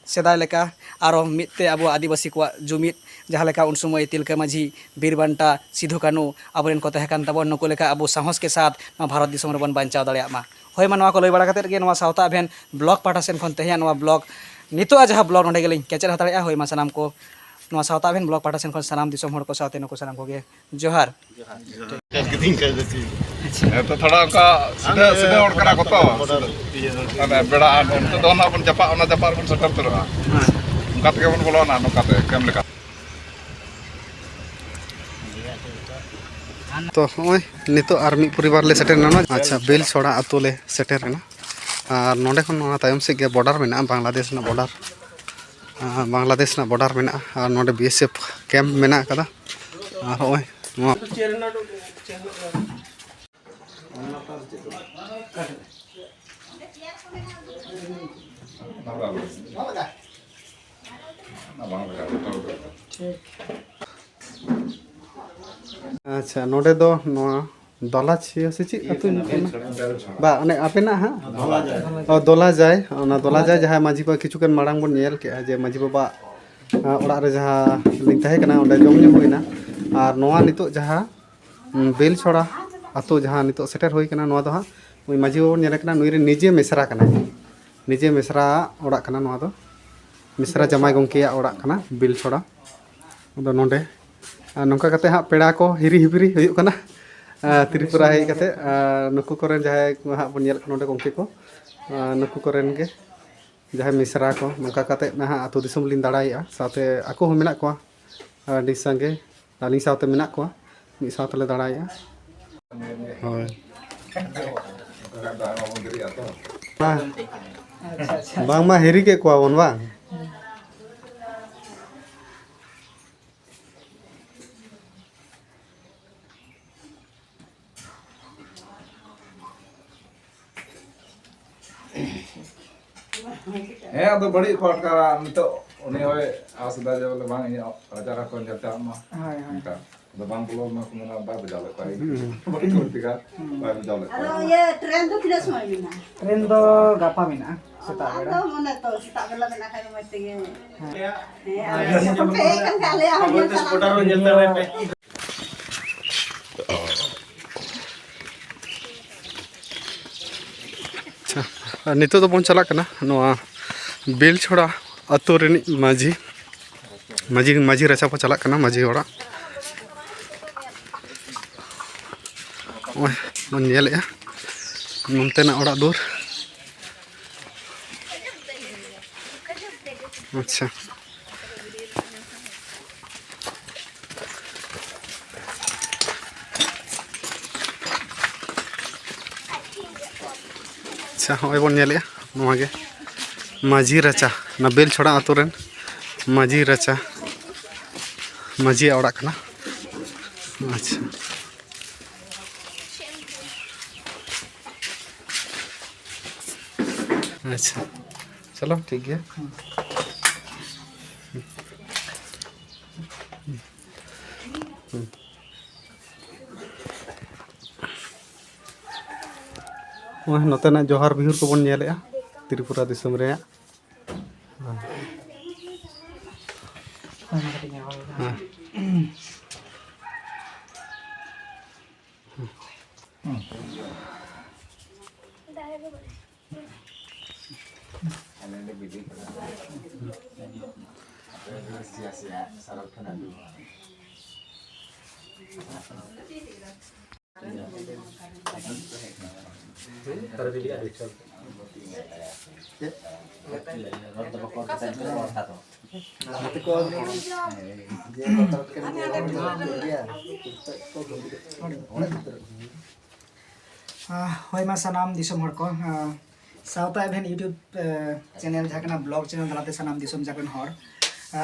सेदाय लेका आरो मिते आबो आदिवासी को जुमित जहाँ लेका उन समय तिलका माझी बीरबांटा सिधु कानू आबोरेन को तहेकान ताबोन नुकु लेका आबो साहस के साथ भारत दिसम रे बन बांचाव दाड़े मा होय मा नवा को लई बाड़ा कते गे नवा साउता एवेन ब्लॉग पाठा सेन खन तेहिया नवा ब्लॉग नितो जहाँ ब्लॉग नोडे गेलिन कैचर हताड़े होय मा सनाम को नवा साउता एवेन ब्लॉग पाठा सेन खन सनाम दिसम हर को साथे नुकु सनाम को गे जोहार तो थोड़ा का सीधा सीधा और करा को तो माने बेड़ा उनको तो ना अपन जपा बन सटर तरह उनका ते बन बोलो ना नोकाते केम लेका तो होय नितो आर मी परिवार ले सेटर ना अच्छा बेल छोड़ा आतो ले सेटर ना और नोडे खन ना तायम से गे बॉर्डर में ना बांग्लादेश ना बॉर्डर में ना और नोडे बीएसएफ कैंप में ना कदा और होय अच्छा नोडे दो नोआ ᱫᱚᱞᱟ ᱪᱷᱤᱭᱟ ᱥᱮ ᱪᱮᱫ ᱟᱹᱛᱩ ᱵᱟ ᱚᱱᱮ ᱟᱯᱮᱱᱟᱜ ᱦᱟᱸᱜ ᱫᱚᱞᱟ ᱡᱟᱭ ᱚᱱᱟ ᱫᱚᱞᱟ ᱡᱟᱭ ᱡᱟᱦᱟᱸ ᱢᱟᱹᱡᱷᱤ ᱵᱟᱵᱟ ᱠᱤᱪᱷᱩᱜᱟᱱ ᱢᱟᱲᱟᱝ ᱵᱚᱱ ᱧᱮᱞ ᱠᱮᱜᱼᱟ ᱡᱮ ᱢᱟᱹᱡᱷᱤ ᱵᱟᱵᱟ ᱚᱲᱟᱜ ᱨᱮ ᱡᱟᱦᱟᱸ ᱞᱤᱧ ᱛᱟᱦᱮᱸ ᱠᱟᱱᱟ ᱚᱸᱰᱮ ᱡᱚᱢ ᱧᱩ ᱦᱩᱭᱱᱟ ᱟᱨ ᱱᱚᱣᱟ ᱱᱤᱛᱚᱜ ᱡᱟᱦᱟᱸ ᱵᱮᱞᱪᱷᱚᱲᱟ ᱟᱹᱛᱩ ᱡᱟᱦᱟᱸ ᱱᱤᱛᱚᱜ ᱥᱮᱴᱮᱨ ᱦᱩᱭ ᱠᱟᱱᱟ ᱱᱚᱣᱟ ᱫᱚ ᱦᱟᱸᱜ ᱱᱩᱭ ᱢᱟᱹᱡᱷᱤ ᱵᱟᱵᱟ ᱵᱚᱱ ᱧᱮᱞ ᱠᱟᱱᱟ ᱱᱩᱭ ᱨᱮᱱ ᱱᱤᱡᱮ ᱢᱮᱥᱨᱟ ᱠᱟᱱᱟᱭ ᱱᱤᱡᱮ ᱢᱮᱥᱨᱟ ᱚᱲᱟᱜ ᱠᱟᱱᱟ ᱱᱚᱣᱟ ᱫᱚ ᱢᱮᱥᱨᱟ ᱡᱟᱢᱟᱭ ᱜᱚᱢᱠᱮᱭᱟᱜ ᱚᱲᱟᱜ ᱠᱟᱱᱟ ᱵᱮᱞᱪᱷᱚᱲᱟ ᱟᱫᱚ ᱱᱚᱰᱮ ᱱᱚᱝᱠᱟ ᱠᱟᱛᱮ ᱦᱟᱸᱜ ᱯᱮᱲᱟ ko ᱦᱤᱨᱤ ᱦᱤᱯᱤᱨᱤ ᱦᱩᱭᱩᱜ ᱠᱟᱱᱟ ᱛᱨᱤᱯᱩᱨᱟ ᱦᱮᱡ ᱠᱟᱛᱮ ᱱᱩᱠᱩ ᱠᱚᱨᱮᱱ ᱡᱟᱦᱟᱸᱭ ᱦᱟᱸᱜ ᱵᱚᱱ ᱧᱮᱞ ᱱᱚᱰᱮ ᱜᱚᱢᱠᱮ ko ᱱᱩᱠᱩ ᱠᱚᱨᱮᱱ ᱜᱮ ᱡᱟᱦᱟᱸᱭ ᱢᱤᱥᱨᱟ ko ᱱᱚᱝᱠᱟ ᱠᱟᱛᱮ ᱱᱟᱦᱟᱜ ᱟᱹᱛᱩ ᱫᱤᱥᱚᱢ ᱞᱤᱧ ᱫᱟᱬᱟᱭᱮᱜᱼᱟ ᱥᱟᱶᱛᱮ ᱟᱠᱚ ᱦᱚᱸ ᱢᱮᱱᱟᱜ ᱠᱚᱣᱟ ᱟᱹᱰᱤ ᱥᱟᱸᱜᱮ ᱟᱹᱞᱤᱧ ᱥᱟᱶᱛᱮ ᱢᱮᱱᱟᱜ ᱠᱚᱣᱟ ᱢᱤᱫ ᱥᱟᱶ ᱛᱮᱞᱮ ᱫᱟᱬᱟᱭᱮᱜᱼᱟ ᱦᱳᱭ bang mah hiri ke kuah won bang ᱟᱫᱚ ᱵᱟᱹᱲᱤᱡ ᱠᱚ ᱟᱴᱠᱟᱨᱟ ᱱᱤᱛᱚᱜ ᱩᱱᱤ ᱦᱚᱭ ᱟᱥᱫᱟ ᱡᱮ ᱵᱚᱞᱮ ᱵᱟᱝ ᱤᱧᱟᱹᱜ ᱨᱟᱡᱟ ᱠᱚ ᱧᱮᱞ ᱪᱟᱜ ᱢᱟ ᱚᱱᱠᱟ ᱟᱫᱚ ᱵᱟᱝ ᱵᱚᱞᱚ ᱢᱟ ᱠᱚ ᱢᱮᱱᱟ ᱵᱟᱭ ᱵᱟᱡᱟᱣ ᱞᱮᱫ ᱠᱚᱣᱟ ᱵᱟᱹᱲᱤᱡ ᱠᱚ ᱴᱷᱤᱠᱟ ᱵᱟᱭ ᱵᱟᱡᱟᱣ ᱞᱮᱫ Aduh, ᱠᱚᱣᱟ ya tren tuh tidak semua ini nah. Tren do gapa mina setara Aduh, mana tuh tak bela kena kayak mesti gini. Sampai kan kali ya. नितो तो बन चला कना नोआ बेलछोड़ा अतो रेनी माझी माझी माझी रचा को चला कना माझी ओड़ा ओए मन नेलेया नोंतेना ओड़ा दूर अच्छा अच्छा हमें बन नेले नोआगे माझी रचा ना बेलछोड़ा अतो रेन माझी रचा माझी ओड़ा कना अच्छा अच्छा चलो ठीक है नोतेना जोहार बिहुर को बन नेलेया त्रिपुरा दिसम रे होय मा सनाम दिसम हर को साउता एभेन यूट्यूब चैनल जहाँ कना ब्लॉग चैनल दलाते सनाम दिसम जाकन हर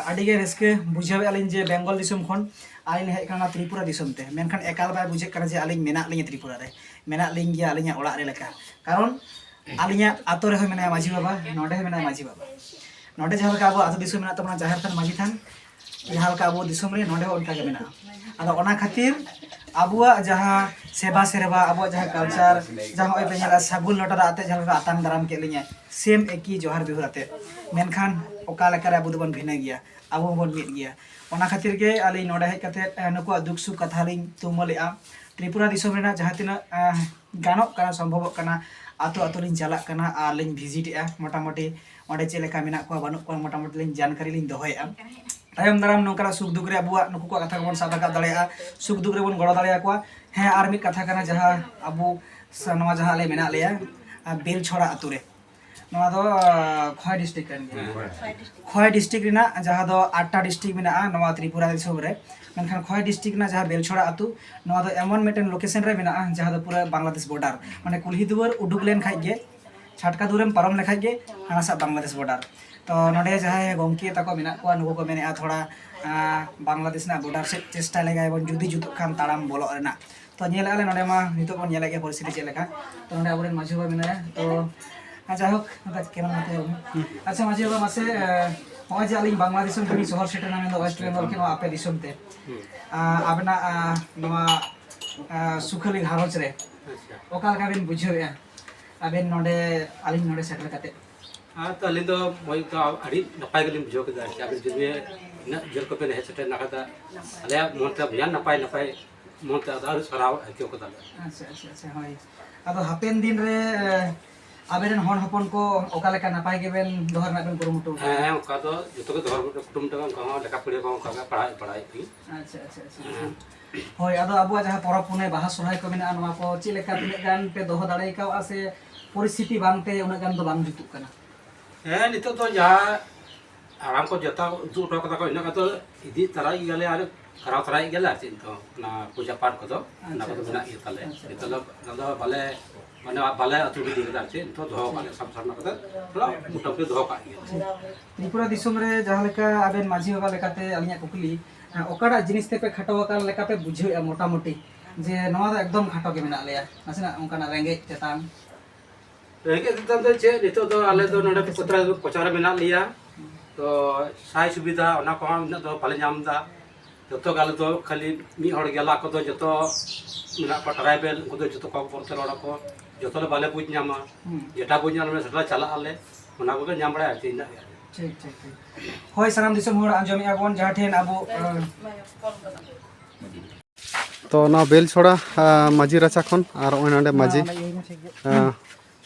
आडिगे रस्के बुझावे आलिन जे बेंगल दिसम खन आलिन हेज कना त्रिपुरा दिसम ते मेनखान एकाल बाय बुझे कना जे आलिन मेना लिन त्रिपुरा रे मेना लिन गे आलिन ओड़ा रे लेका कारण आलिन आतो रे मेना माझी बाबा नोडे मेना माझी बाबा नोडे जहाँ का अब आतो दिसम मेना तमना जाहिर थान माझी थान जहाँ का अब दिसम रे नोडे उनका के मेना आदो ओना खातिर abuak jahah seba serba abuak jahah culture jahah oi penyala sabun lota ate jahah atang daram ke linya same eki johar bihur ate menkan oka lekare abu dobon bhina giya abu bon mid giya ona khatir ge ali noda hej kate nuku duk su katha ling tumolia tripura disom rena jahah tina ganok kana sombhobok kana ato ato ling jalak kana ar ling visit ya motamoti onde cheleka menak ko banuk ko motamoti ling jankari ling dohoya tayam daram nongkara suk duk re abuak nuku ko katha bon sabaka dalea suk duk re bon goro dalea ko he ar mid katha kana jahah abu noa jahah le menak leya बेलछोड़ा आतु रे नोआ दो खय district kan खय district Raina जहां दो 8टा district मेना नोआ त्रिपुरा दिसम रे मेनखान खय डिस्ट्रिक्ट ना जहां बेलछोड़ा आतु नोआ दो एमन मेटेन लोकेशन रे मेना जहां दो पूरा बांग्लादेश बॉर्डर माने कुल्ही दुवर उडुक लेन खाइ गे छाटका दुरम पारम लेखाइ गे हानासा बांग्लादेश बॉर्डर तो नोडे जहां गोंकी ताको मेना को नुको को मेने थोड़ा बांग्लादेश ना बॉर्डर से चेष्टा लेगाय बन जुदी जुतु खान ताड़ाम बोलो रेना तो नेल आले नोडे मा नितो बन नेल गे परिस्थिति चे लेखा तो नोडे आबरेन माझी बाबा मेना तो जाय होक केमन मते अच्छा माझी बाबा मासे होय जे आलिन बांग्लादेश में शहर सेटर नाम दो वेस्ट बेंगल के आपे दिसम ते आबना नोआ सुखली घारोज रे ओका लगा बिन बुझावेआ आबेन नोडे आलिन नोडे सेटल काते तो अली तो मैं तो अड़ी नपाय गलिम बुझो के दार आबे जुदि इन जल को पे हे सेटे नाकादा अले मोनते भयान नपाय नपाय मोनते आदार सराव हक्यो को दाले अच्छा अच्छा अच्छा होय आदो हापेन दिन रे आबेन हन हपन को ओका लेका नपाय गेबेन दोहर ना बेन कुरुमुटु हाँ ओका तो जतो को धर्म कुटुम तो गांव लेका पड़े गांव का पढ़ाई पढ़ाई थी अच्छा अच्छा अच्छा होय आदो अबुआ जहां परब पुने बाहा सोहाय को मेना नवा को ची लेका तिने गान पे दोह दाड़ाई का से परिस्थिति बांगते उना गान दो बांग जुतुक कना नितो तो जहाँ आराम को जता उतु उठा कता को इन का तो इदी तराई गले आरे कराव तराई गले चिन तो ना पूजा पाठ को तो ना को बना ये तले नितो लो बाले माने बाले अतु दी गदा चिन तो दो बाले सब सब ना कता तो मुटो पे दो का त्रिपुरा दिसम रे जहां लेका आबेन माझी बाबा लेकाते अलिया कुकली ओकाडा जिनिस ते पे खटो वकाल लेका पे बुझे मोटा मोटी जे नवा दो एकदम खटो के मेना लेया नासेना ओंकाना रेंगे चेतांग रेंगे चेतांग तो चे नितो तो आले तो नोडे पत्रा पचारे मेना लिया तो साई सुविधा ओना को हम तो पाले नामदा जतो गाले तो खाली मी हड़ गेला को तो जतो मेना को ट्राइबल को तो जतो को परते रोड़ा को जतो ले बाले बुझ नामा जेटा बुझ नामा में सटला चला आले ओना को नाम बड़ा छै ना ठीक ठीक ठीक होय सराम दिसम होड़ आंजमी आबोन जहां ठेन आबो तो ना बेल छोड़ा माझी रचा खन और ओनडे माझी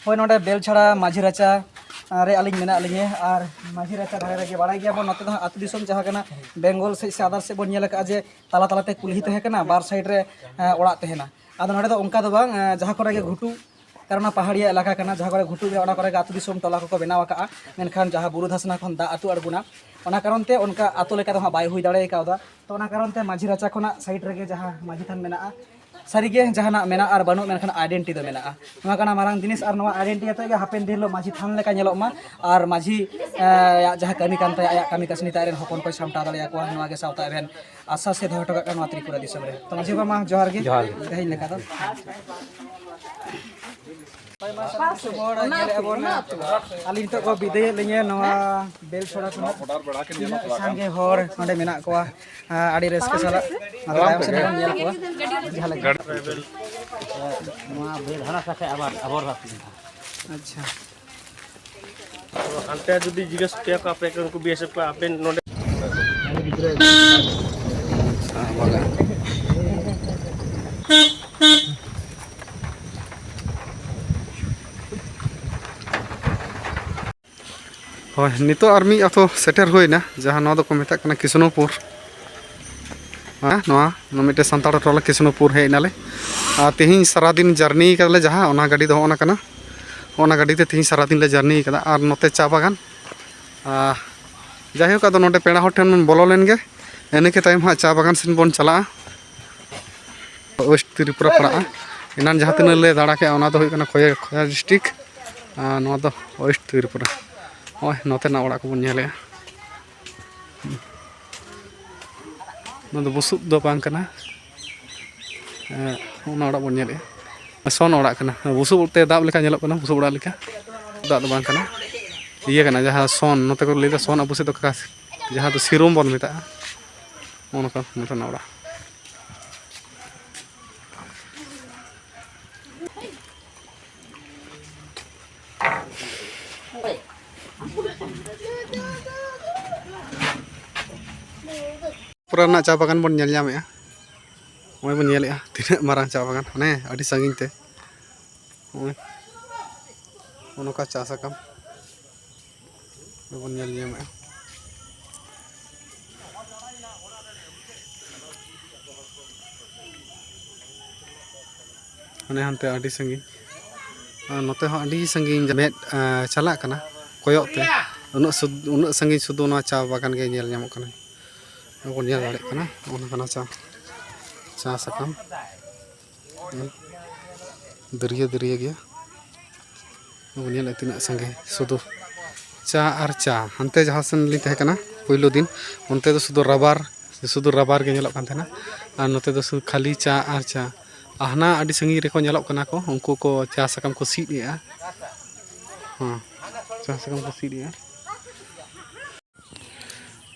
होय नोडे बेल छड़ा माझी रचा रे आलिंग मेना आलिंगे और माझी रचा धारे रे बाड़ाई गया बन नते आतु दिसम जहां कना बेंगल से आदर से बन नेल का जे ताला तालाते कुल्ही तहे कना बार साइड रे ओड़ा तहेना आदो नोडे दो ओंका दो बांग जहां करे घुटू कारण पहाड़िया इलाका कना जहां करे घुटू रे ओना करे आतु दिसम टोला को बनाव का मेनखान जहां बुरु धसना खन दा आतु अड़गुना ओना कारण ते उनका आतु लेका दो बाय हुई दाड़े कावदा तो ओना कारण ते माझी रचा खना साइड रे जहां माझी थान मेना सारिगे जहाना मेना और बानु मेनखान आइडेंटिटी दो मेना नवा काना मारांग जिनिस और नवा आइडेंटिटी तो गे हापेन दिन लो माझी थान लेका नेलो मा और माझी जहां कमी कान ताया कमी कसनी तारे हपन को सामटा दालिया को नवा गे सावता एबेन आशा से धोटो का नवा त्रिपुरा दिसम रे तो माझी बामा जोहार गे कहि लेका तो आलिन तो को विदय लेंगे नवा बेल छोड़ा को संगे हर नडे मेना को आडी रस्के साला तायम से नेल को झाले नवा बेल हना साके आबर अच्छा तो अंते जुदी जिगस पे को आपे को बीएसएफ को आपे नोडे ᱦᱳᱭ ᱱᱤᱛᱚᱜ ᱟᱨ ᱢᱤᱫ ᱟᱛᱳ ᱥᱮᱴᱮᱨ ᱦᱩᱭᱱᱟ ᱡᱟᱦᱟᱸ ᱱᱚᱣᱟ ᱫᱚᱠᱚ ᱢᱮᱛᱟᱜ ᱠᱟᱱᱟ ᱠᱤᱥᱱᱚᱯᱩᱨ ᱱᱚᱣᱟ ᱢᱤᱫᱴᱮᱱ ᱥᱟᱱᱛᱟᱲ ᱴᱚᱞᱟ ᱠᱤᱥᱱᱚᱯᱩᱨ ᱦᱮᱡ ᱮᱱᱟᱞᱮ ᱟᱨ ᱛᱮᱦᱮᱧ ᱥᱟᱨᱟᱫᱤᱱ ᱡᱟᱨᱱᱤ ᱠᱟᱫᱟᱞᱮ ᱡᱟᱦᱟᱸ ᱚᱱᱟ ᱜᱟᱹᱰᱤ ᱫᱚ ᱦᱚᱸᱜᱼᱚ ᱠᱟᱱᱟ ᱚᱱᱟ ᱜᱟᱹᱰᱤ ᱛᱮ ᱛᱮᱦᱮᱧ ᱥᱟᱨᱟᱫᱤᱱ ᱞᱮ ᱡᱟᱨᱱᱤ ᱠᱟᱫᱟ ᱟᱨ ᱱᱚᱛᱮ ᱪᱟ ᱵᱟᱜᱟᱱ ᱡᱟᱭᱦᱳᱠ ᱟᱫᱚ ᱱᱚᱰᱮ ᱯᱮᱲᱟ ᱦᱚᱲ ᱴᱷᱮᱱ ᱵᱚᱱ ᱵᱚᱞᱚ ᱞᱮᱱ ᱜᱮ ᱤᱱᱟᱹᱠᱮ ᱛᱟᱭᱚᱢ ᱦᱟᱸᱜ ᱪᱟ ᱵᱟᱜᱟᱱ ᱥᱮᱱ ᱵᱚᱱ ᱪᱟᱞᱟᱜᱼᱟ ᱳᱭᱮᱥᱴ ᱛᱨᱤᱯᱩᱨᱟ ᱯᱟᱲᱟᱜᱼᱟ ᱮᱱᱟᱱ ᱡᱟᱦᱟᱸ ᱛᱤᱱᱟᱹᱜ ᱞᱮ ᱫᱟᱬᱟ ᱠᱮᱜᱼᱟ ᱚᱱᱟ ᱫᱚ ᱦᱩᱭᱩᱜ ᱠᱟᱱᱟ ᱠᱷᱚᱭᱟ ᱰᱤᱥᱴᱨᱤᱠᱴ ᱟᱨ ᱱᱚᱣᱟ ᱫᱚ ᱳᱭᱮᱥᱴ ᱛᱨᱤᱯᱩᱨᱟ ᱦᱳᱭ ᱱᱚᱛᱮᱱᱟᱜ ᱚᱲᱟᱜ ᱠᱚᱵᱚᱱ ᱧᱮᱞᱮᱜᱼᱟ ᱱᱚᱣᱟ ᱫᱚ ᱵᱩᱥᱩᱵ ᱫᱚ ᱵᱟᱝ ᱠᱟᱱᱟ ᱚᱱᱟ ᱚᱲᱟᱜ ᱵᱚᱱ ᱧᱮᱞᱮᱜᱼᱟ ᱥᱚᱱ ᱚᱲᱟᱜ ᱠᱟᱱᱟ ᱵᱩᱥᱩᱵ ᱛᱮ ᱫᱟᱵ ᱞᱮᱠᱟ ᱧᱮᱞᱚᱜ ᱠᱟᱱᱟ ᱵᱩᱥᱩᱵ ᱚᱲᱟᱜ ᱞᱮᱠᱟ ᱫᱟᱜ ᱫᱚ ᱵᱟᱝ ᱠᱟᱱᱟ ᱤᱭᱟᱹ ᱠᱟᱱᱟ ᱡᱟᱦᱟᱸ ᱥᱚᱱ ᱱᱚᱛᱮ ᱠᱚ ᱞᱟᱹᱭᱫᱟ ᱥᱚᱱ ᱟᱵᱚ ᱥᱮᱫ ᱫᱚ ᱡᱟᱦᱟᱸ ᱫᱚ ᱥᱤᱨᱚᱢ ᱵᱚᱱ ᱢᱮᱛᱟᱜᱼᱟ ᱚᱱᱠᱟ ᱱᱚᱛᱮᱱᱟᱜ ᱚᱲᱟᱜ पुराना चा बागान बन नेल ᱧᱟᱢᱮᱜᱼᱟ ᱱᱚᱜᱼᱚᱭ ᱵᱚᱱ ᱧᱮᱞᱮᱜᱼᱟ ᱛᱤᱱᱟᱹᱜ ᱢᱟᱨᱟᱝ ᱪᱟ ᱵᱟᱜᱟᱱ ᱦᱟᱱᱮ ᱟᱹᱰᱤ ᱥᱟᱺᱜᱤᱧ ᱛᱮ ᱱᱚᱜᱼᱚᱭ ᱚᱱᱠᱟ ᱪᱟ ᱥᱟᱠᱟᱢ ᱵᱚᱱ ᱧᱮᱞ ᱧᱟᱢᱮᱜᱼᱟ ᱦᱟᱱᱮ ᱦᱟᱱᱛᱮ ᱟᱹᱰᱤ ᱥᱟᱺᱜᱤᱧ ᱟᱨ ᱱᱚᱛᱮ ᱦᱚᱸ ᱟᱹᱰᱤ ᱥᱟᱺᱜᱤᱧ ᱢᱮᱫ ᱪᱟᱞᱟᱜ ᱠᱟᱱᱟ ᱠᱚᱭᱚᱜ ᱛᱮ ᱩᱱᱟᱹᱜ ᱥᱟᱺᱜᱤᱧ ᱥᱩᱫᱷᱩ ᱱᱚᱣᱟ ᱪᱟ ᱵᱟᱜᱟन ᱜᱮ ᱧᱮᱞ ᱧᱟᱢᱚᱜ ᱠᱟᱱᱟ ᱵᱚᱱ ᱧᱮᱞ ᱫᱟᱲᱮᱭᱟᱜ ᱠᱟᱱᱟ ᱚᱱᱟ ᱠᱟᱱᱟ ᱪᱟ ᱥᱟᱠᱟᱢ ᱫᱟᱹᱨᱭᱟᱹ ᱫᱟᱹᱨᱭᱟᱹ ᱜᱮᱭᱟ ᱵᱚᱱ ᱧᱮᱞᱮᱜᱼᱟ ᱛᱤᱱᱟᱹᱜ ᱥᱟᱸᱜᱮ ᱥᱩᱫᱷᱩ ᱪᱟ ᱟᱨ ᱪᱟ ᱦᱟᱱᱛᱮ ᱡᱟᱦᱟᱸ ᱥᱮᱱ ᱞᱤᱧ ᱛᱟᱦᱮᱸ ᱠᱟᱱᱟ ᱯᱳᱭᱞᱳ ᱫᱤᱱ ᱚᱱᱛᱮ ᱫᱚ ᱥᱩᱫᱷᱩ ᱨᱟᱵᱟᱨ ᱜᱮ ᱧᱮᱞᱚᱜ ᱠᱟᱱ ᱛᱟᱦᱮᱱᱟ ᱟᱨ ᱱᱚᱛᱮ ᱫᱚ ᱥᱩᱫᱷᱩ ᱠᱷᱟᱹᱞᱤ ᱪᱟ ᱟᱨ ᱪᱟ ᱦᱟᱱᱟ ᱟᱹᱰᱤ ᱥᱟᱺᱜᱤᱧ ᱨᱮᱠᱚ ᱧᱮᱞᱚᱜ ᱠᱟᱱᱟ ᱠᱚ ᱩᱱᱠᱩ ko ᱪᱟ ᱥᱟᱠᱟᱢ ko ᱥᱤᱫ ᱮᱜᱼᱟ ᱪᱟ ᱥᱟᱠᱟᱢ ko ᱥᱤᱫ ᱮᱜᱼᱟ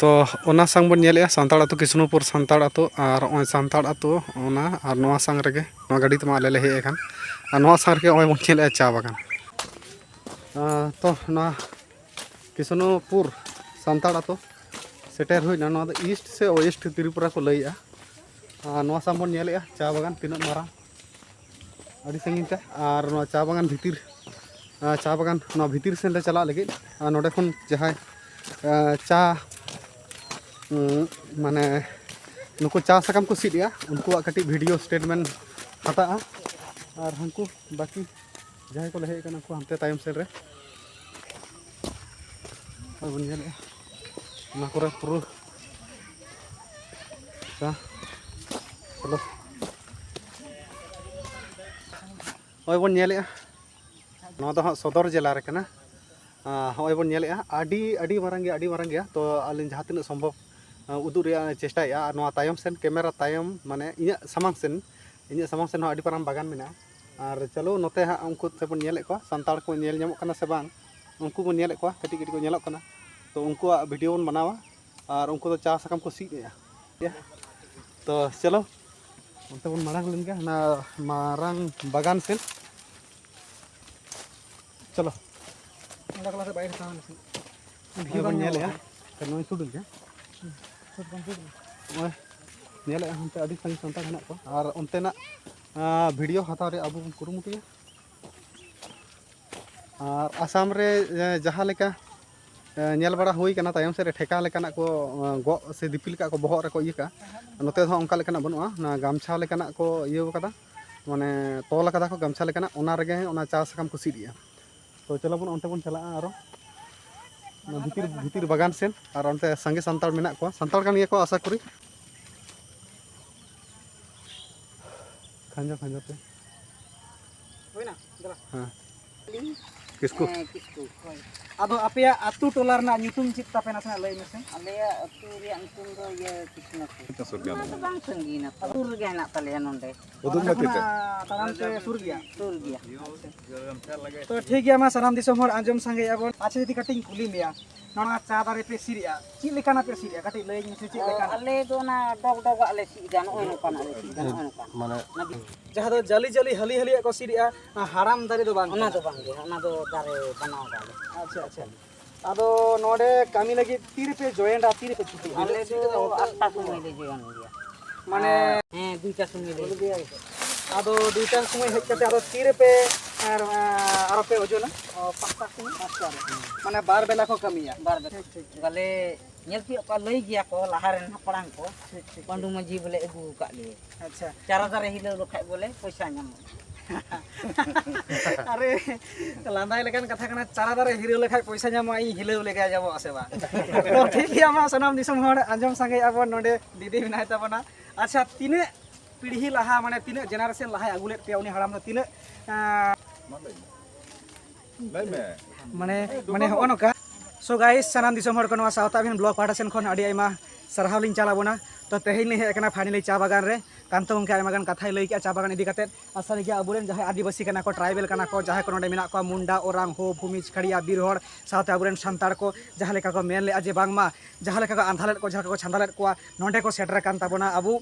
तो ओना संग बन नेले सांताड़ आतो किशनपुर सांताड़ आतो और ओय सांताड़ आतो ओना और नोआ संग रगे नोआ गाड़ी तमा ले हे एखान और नोआ संग रगे ओय बन नेले चा बागान तो नोआ किशनपुर सांताड़ आतो सेटर हुईना नोआ दो ईस्ट से वेस्ट त्रिपुरा को लइया नोआ संग बन नेले चा बागान तिना मारा अड़ी संगीन ते और नोआ चा बागान भितिर चा बागान नोआ भितिर सेन ले चला लगे नोडे खन जहाय चा माने नुको चा साकाम को सीडिया उनको कटी वीडियो स्टेटमेंट हता और हमको बाकी जहां को लहे कना को हमते टाइम सेल रे और बन गेले ना करे पुरो चा चलो ओय बन नेले नो दो सदर जिला रे कना होय बन नेले आडी मारंग गया तो आलिन जहां तिना संभव उदू रे चेष्टाया और तायम सेन कैमरा तायम माने इना सामांग सेन आडी पाराम बागान मेना और चलो नोते हा उनको सेबन नेले को संताड़ को नेल ᱧᱟᱢᱚᱜ कना से बांग उनको को नेले को कटी कटी को नेलक कना तो उनको वीडियो बन बनावा और उनको तो चा साकाम को सीया तो चलो उनते बन मारांग लेन के ना मारांग बागान सेन चलो ᱚᱸᱰᱮ ᱠᱞᱟᱥ ᱵᱟᱭᱨᱮ ᱛᱟᱦᱮᱱ वीडियो बन नेले तो नोय सुडुल के ओय नेले हमते आडी संग संता हेना को और उनतेना वीडियो हताव रे अबु कुरुमुटिया और आसाम रे जहां लेका नेल बड़ा हुई कना तायम से रे ठेका लेकाना को गो से दिपिल का को बहर रे को इका नोते हो onka लेकाना बनुआ ना गामछा लेकाना को इयो कदा माने तोल कदा को गामछा लेकाना ओना रेगे ओना चा साकाम को सीडिया तो चलो बन onte बन चला आरो भितर बागान सेन और onte संगे संताड़ मेना को संताड़ कान को आशा करी खांजा पे होइना दला हां किसको आदो आपया आतु टोला रना ᱧᱩᱛᱩᱢ चित तापे नासना लय मेसे आले अतु रे ᱧᱩᱛᱩम ᱫᱚ ᱤᱭᱟᱹ किशनपुर ᱫᱚ ᱵᱟᱝ ᱥᱟᱺᱜᱤᱧᱟ ᱥᱩᱨ ᱨᱮᱜᱮ ᱦᱮᱱᱟᱜ ᱛᱟᱞᱮᱭᱟ ᱱᱚᱸᱰे ताराम से सुर गया ᱥᱩᱨ ᱜᱮᱭᱟ तो ठीक गया मा सनाम दिसम हर आंजम संगे अबन अच्छा यदि कटिंग खुली मिया नोना चा दारे पे सिरिया ची लेकाना पे सिरिया कटिंग लय मेसे ची लेकाना आले ᱫᱚ ᱚᱱᱟ ᱰᱚᱜ ᱰᱚᱜ आले सी दा ᱱᱚᱜᱼᱚᱭ ᱱᱚᱝᱠᱟᱱᱟᱜ ᱞᱮ सी दा ᱱᱚᱜᱼᱚᱭ ᱱᱚᱝᱠᱟ माने जहां दो जली जली हली हली को सिरिया हाराम दारे दो बांग ᱚᱱᱟ ᱫᱚ ᱵᱟᱝ ᱜᱮ ᱚᱱᱟ ᱫᱚ ᱫᱟᱨᱮ ᱵanaw ᱫᱟᱞᱮ अच्छा अच्छा आदो नोडे कामी लगी तीर पे जॉइंट तीर पे छुट्टी आले दो 8टा समय ले जयन गया माने हैं 2टा समय ले गया आदो दुईटा समय हेज कते आदो तीर पे आरो पे ओजोन 5टा समय 5टा माने बार बेला को कमिया बार बेला गले ñel pi ko lay giya ko laharen haparang ko pandu maji bole agu ka le अच्छा cara dare hilo lokai bole paisa nyam अरे लांदाय लेकिन कथा कना चारा दारे हिरो लेखाय पैसा ᱧᱟᱢᱚᱜ इ हिलो लेखा जाबो आसे बा तो ठीक गया मा सनाम दिसम हर आंजम संगे अब नोडे दीदी बिनाय तबना अच्छा तिने पीढ़ी लहा माने तिने जेनारेशन लहा आगुलेट पे उनी हराम तिने माने माने होनका सो गाइस सनाम दिसम हर कोन साउथ अभिन ब्लॉग पार्टसन खन आडी आइमा सरहाव लिन चालाबोना तो तेहिन हे एकना फाइनली चा बागान रे कांतो उनके आइमा गान कथाय लई के चा बागान इदी कते आसानी के अबुरेन जहां आदिवासी कना को ट्राइबल कना को जहां को नोडे मेना को मुंडा ओरांग हो भूमिज खड़िया बीरहड़ साउथ अबुरेन संताड़ को जहां लेका को मेन ले अजे बांगमा जहां लेका को आंधालेट को जहां को छांदालेट को नोडे को सेटर कान ताबोना अबु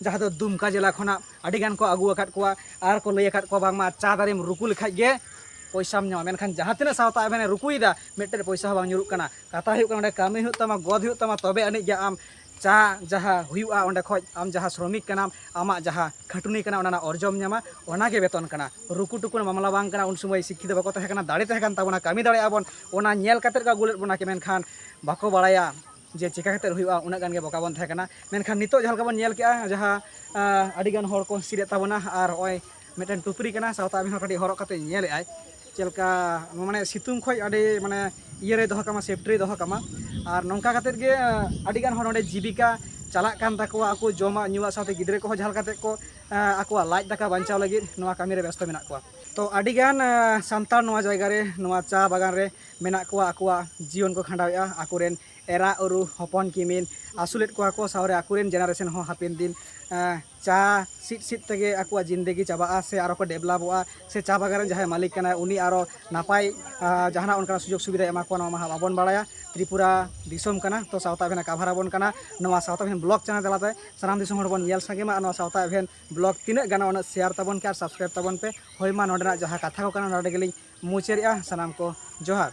जहां दो दुमका जिला खना आडी गान को आगु अकाट को आर को लई अकाट को बांगमा चा दारेम रुकु लेखाय गे पैसा ᱧᱟᱢᱟ ᱢᱮᱱᱠᱷᱟᱱ ᱡᱟᱦᱟᱸ ᱛᱤᱱᱟᱹᱜ ᱥᱟᱶᱛᱟ ᱟᱵᱮᱱ ᱨᱩᱠᱩᱭᱮᱫᱟ ᱢᱤᱫᱴᱮᱱ ᱯᱚᱭᱥᱟ ᱦᱚᱸ ᱵᱟᱝ ᱧᱩᱨᱩᱜ ᱠᱟᱱᱟ ᱠᱟᱛᱷᱟ ᱦᱩᱭᱩᱜ ᱠᱟᱱᱟ ᱚᱸᱰᱮ ᱠᱟᱹᱢᱤ ᱦᱩᱭᱩᱜ ᱛᱟᱢᱟ ᱜᱚᱫ ᱦᱩᱭᱩᱜ ᱛᱟᱢᱟ ᱛᱚᱵᱮ ᱟᱹᱱᱤᱡ ᱜᱮ ᱟᱢ चा जहाँ हुआ ओंडे खoj आम जहाँ श्रमिक कनाम आमा जहाँ खटुनी कना ओना अर्जम ᱧᱟᱢᱟ ओना गे वेतन कना रुकु टुकुन मामला बांग कना उन समय शिक्षित बाको तहे कना दाड़े तहे कन ताबोना कामी दाड़े आबन ओना नेल कतेर का गुलेट बोना के मेनखान बाको बाड़ाया जे चिका कतेर हुआ उना गान गे बका बन तहे कना मेनखान नितो जहां का बन नेल के जहाँ आडी गान हर को सिरे ताबोना आर ओय मेटन टुपरी कना साउता अभी हर कटी हरक कते नेल आय चलका माने सितुंग खoj आडी माने इये दोह कमा सेफ्टी दोह कमा और नौका कतेर गे आडी गान हर नोडे जीविका चला कान ताको आको जमा न्युआ साथे गिद्रे को झाल कते को आको लाज दाका बांचाव लगी नोआ कामी रे व्यस्त मेना को तो आडी गान सांतार नोआ जायगा रे नोआ चा बागान रे मेना को आको जीवन को खंडावेआ आकोरेन एरा अरु हपन किमिन आसुलेट को सावरे आकोरेन जेनारेशन हो हापेन दिन चा ᱥᱤᱫ ᱥᱤᱫ ᱛᱮᱜᱮ ᱟᱠᱚᱣᱟᱜ ᱡᱤᱱᱫᱮᱜᱤ ᱪᱟᱵᱟᱜᱼᱟ ᱥᱮ ᱟᱨᱚ ᱠᱚ ᱰᱮᱵᱷᱞᱚᱯᱚᱜᱼᱟ ᱥᱮ ᱪᱟ ᱵᱟᱜᱟᱱ ᱨᱮᱱ ᱡᱟᱦᱟᱸᱭ ᱢᱟᱹᱞᱤᱠ ᱠᱟᱱᱟᱭ ᱩᱱᱤ ᱟᱨᱚ ᱱᱟᱯᱟᱭ ᱡᱟᱦᱟᱱᱟᱜ ᱚᱱᱠᱟᱱᱟᱜ ᱥᱩᱡᱳᱜᱽ ᱥᱩᱵᱤᱫᱷᱟᱭ ᱮᱢᱟ ᱠᱚᱣᱟ ᱱᱚᱣᱟ ᱢᱟ ᱵᱟᱵᱚᱱ ᱵᱟᱲᱟᱭᱟ ᱛᱨᱤᱯᱩᱨᱟ ᱫᱤᱥᱚᱢ ᱠᱟᱱᱟ ᱛᱚ ᱥᱟᱶᱛᱟ ᱮᱵᱷᱮᱱ ᱠᱟᱵᱷᱟᱨ ᱟᱵᱚᱱ ᱠᱟᱱᱟ ᱱᱚᱣᱟ ᱥᱟᱶᱛᱟ ᱮᱵᱷᱮᱱ ᱵᱞᱚᱜ ᱪᱮᱱᱮᱞ ᱛᱟᱞᱟᱛᱮ ᱥᱟᱱᱟᱢ ᱫᱤᱥᱚᱢ ᱦᱚᱲ ᱵᱚᱱ ᱧᱮᱞ ᱥᱟᱸᱜᱮ ᱢᱟ ᱱᱚᱣᱟ ᱥᱟᱶᱛᱟ ᱮᱵᱷᱮᱱ ᱵᱞᱚᱜ ᱛᱤᱱᱟᱹᱜ ᱜᱟᱱᱚᱜ ᱩᱱᱟᱹᱜ ᱥᱮᱭᱟᱨ ᱛᱟᱵᱚᱱ ᱯᱮ ᱟᱨ ᱥᱟᱵᱥᱠᱨᱟইᱵ ᱛᱟᱵᱚᱱ ᱯᱮ ᱦᱳᱭ ᱢᱟ ᱱᱚᱰᱮᱱᱟᱜ ᱡᱟᱦᱟᱸ ᱠᱟᱛᱷᱟ ᱠᱚ ᱠᱟᱱᱟ ᱱᱚᱰᱮ ᱜᱮᱞᱤᱧ ᱢᱩᱪᱟᱹᱫᱮᱜᱼᱟ ᱥᱟᱱᱟᱢ ᱠᱚ ᱡᱚᱦᱟᱨ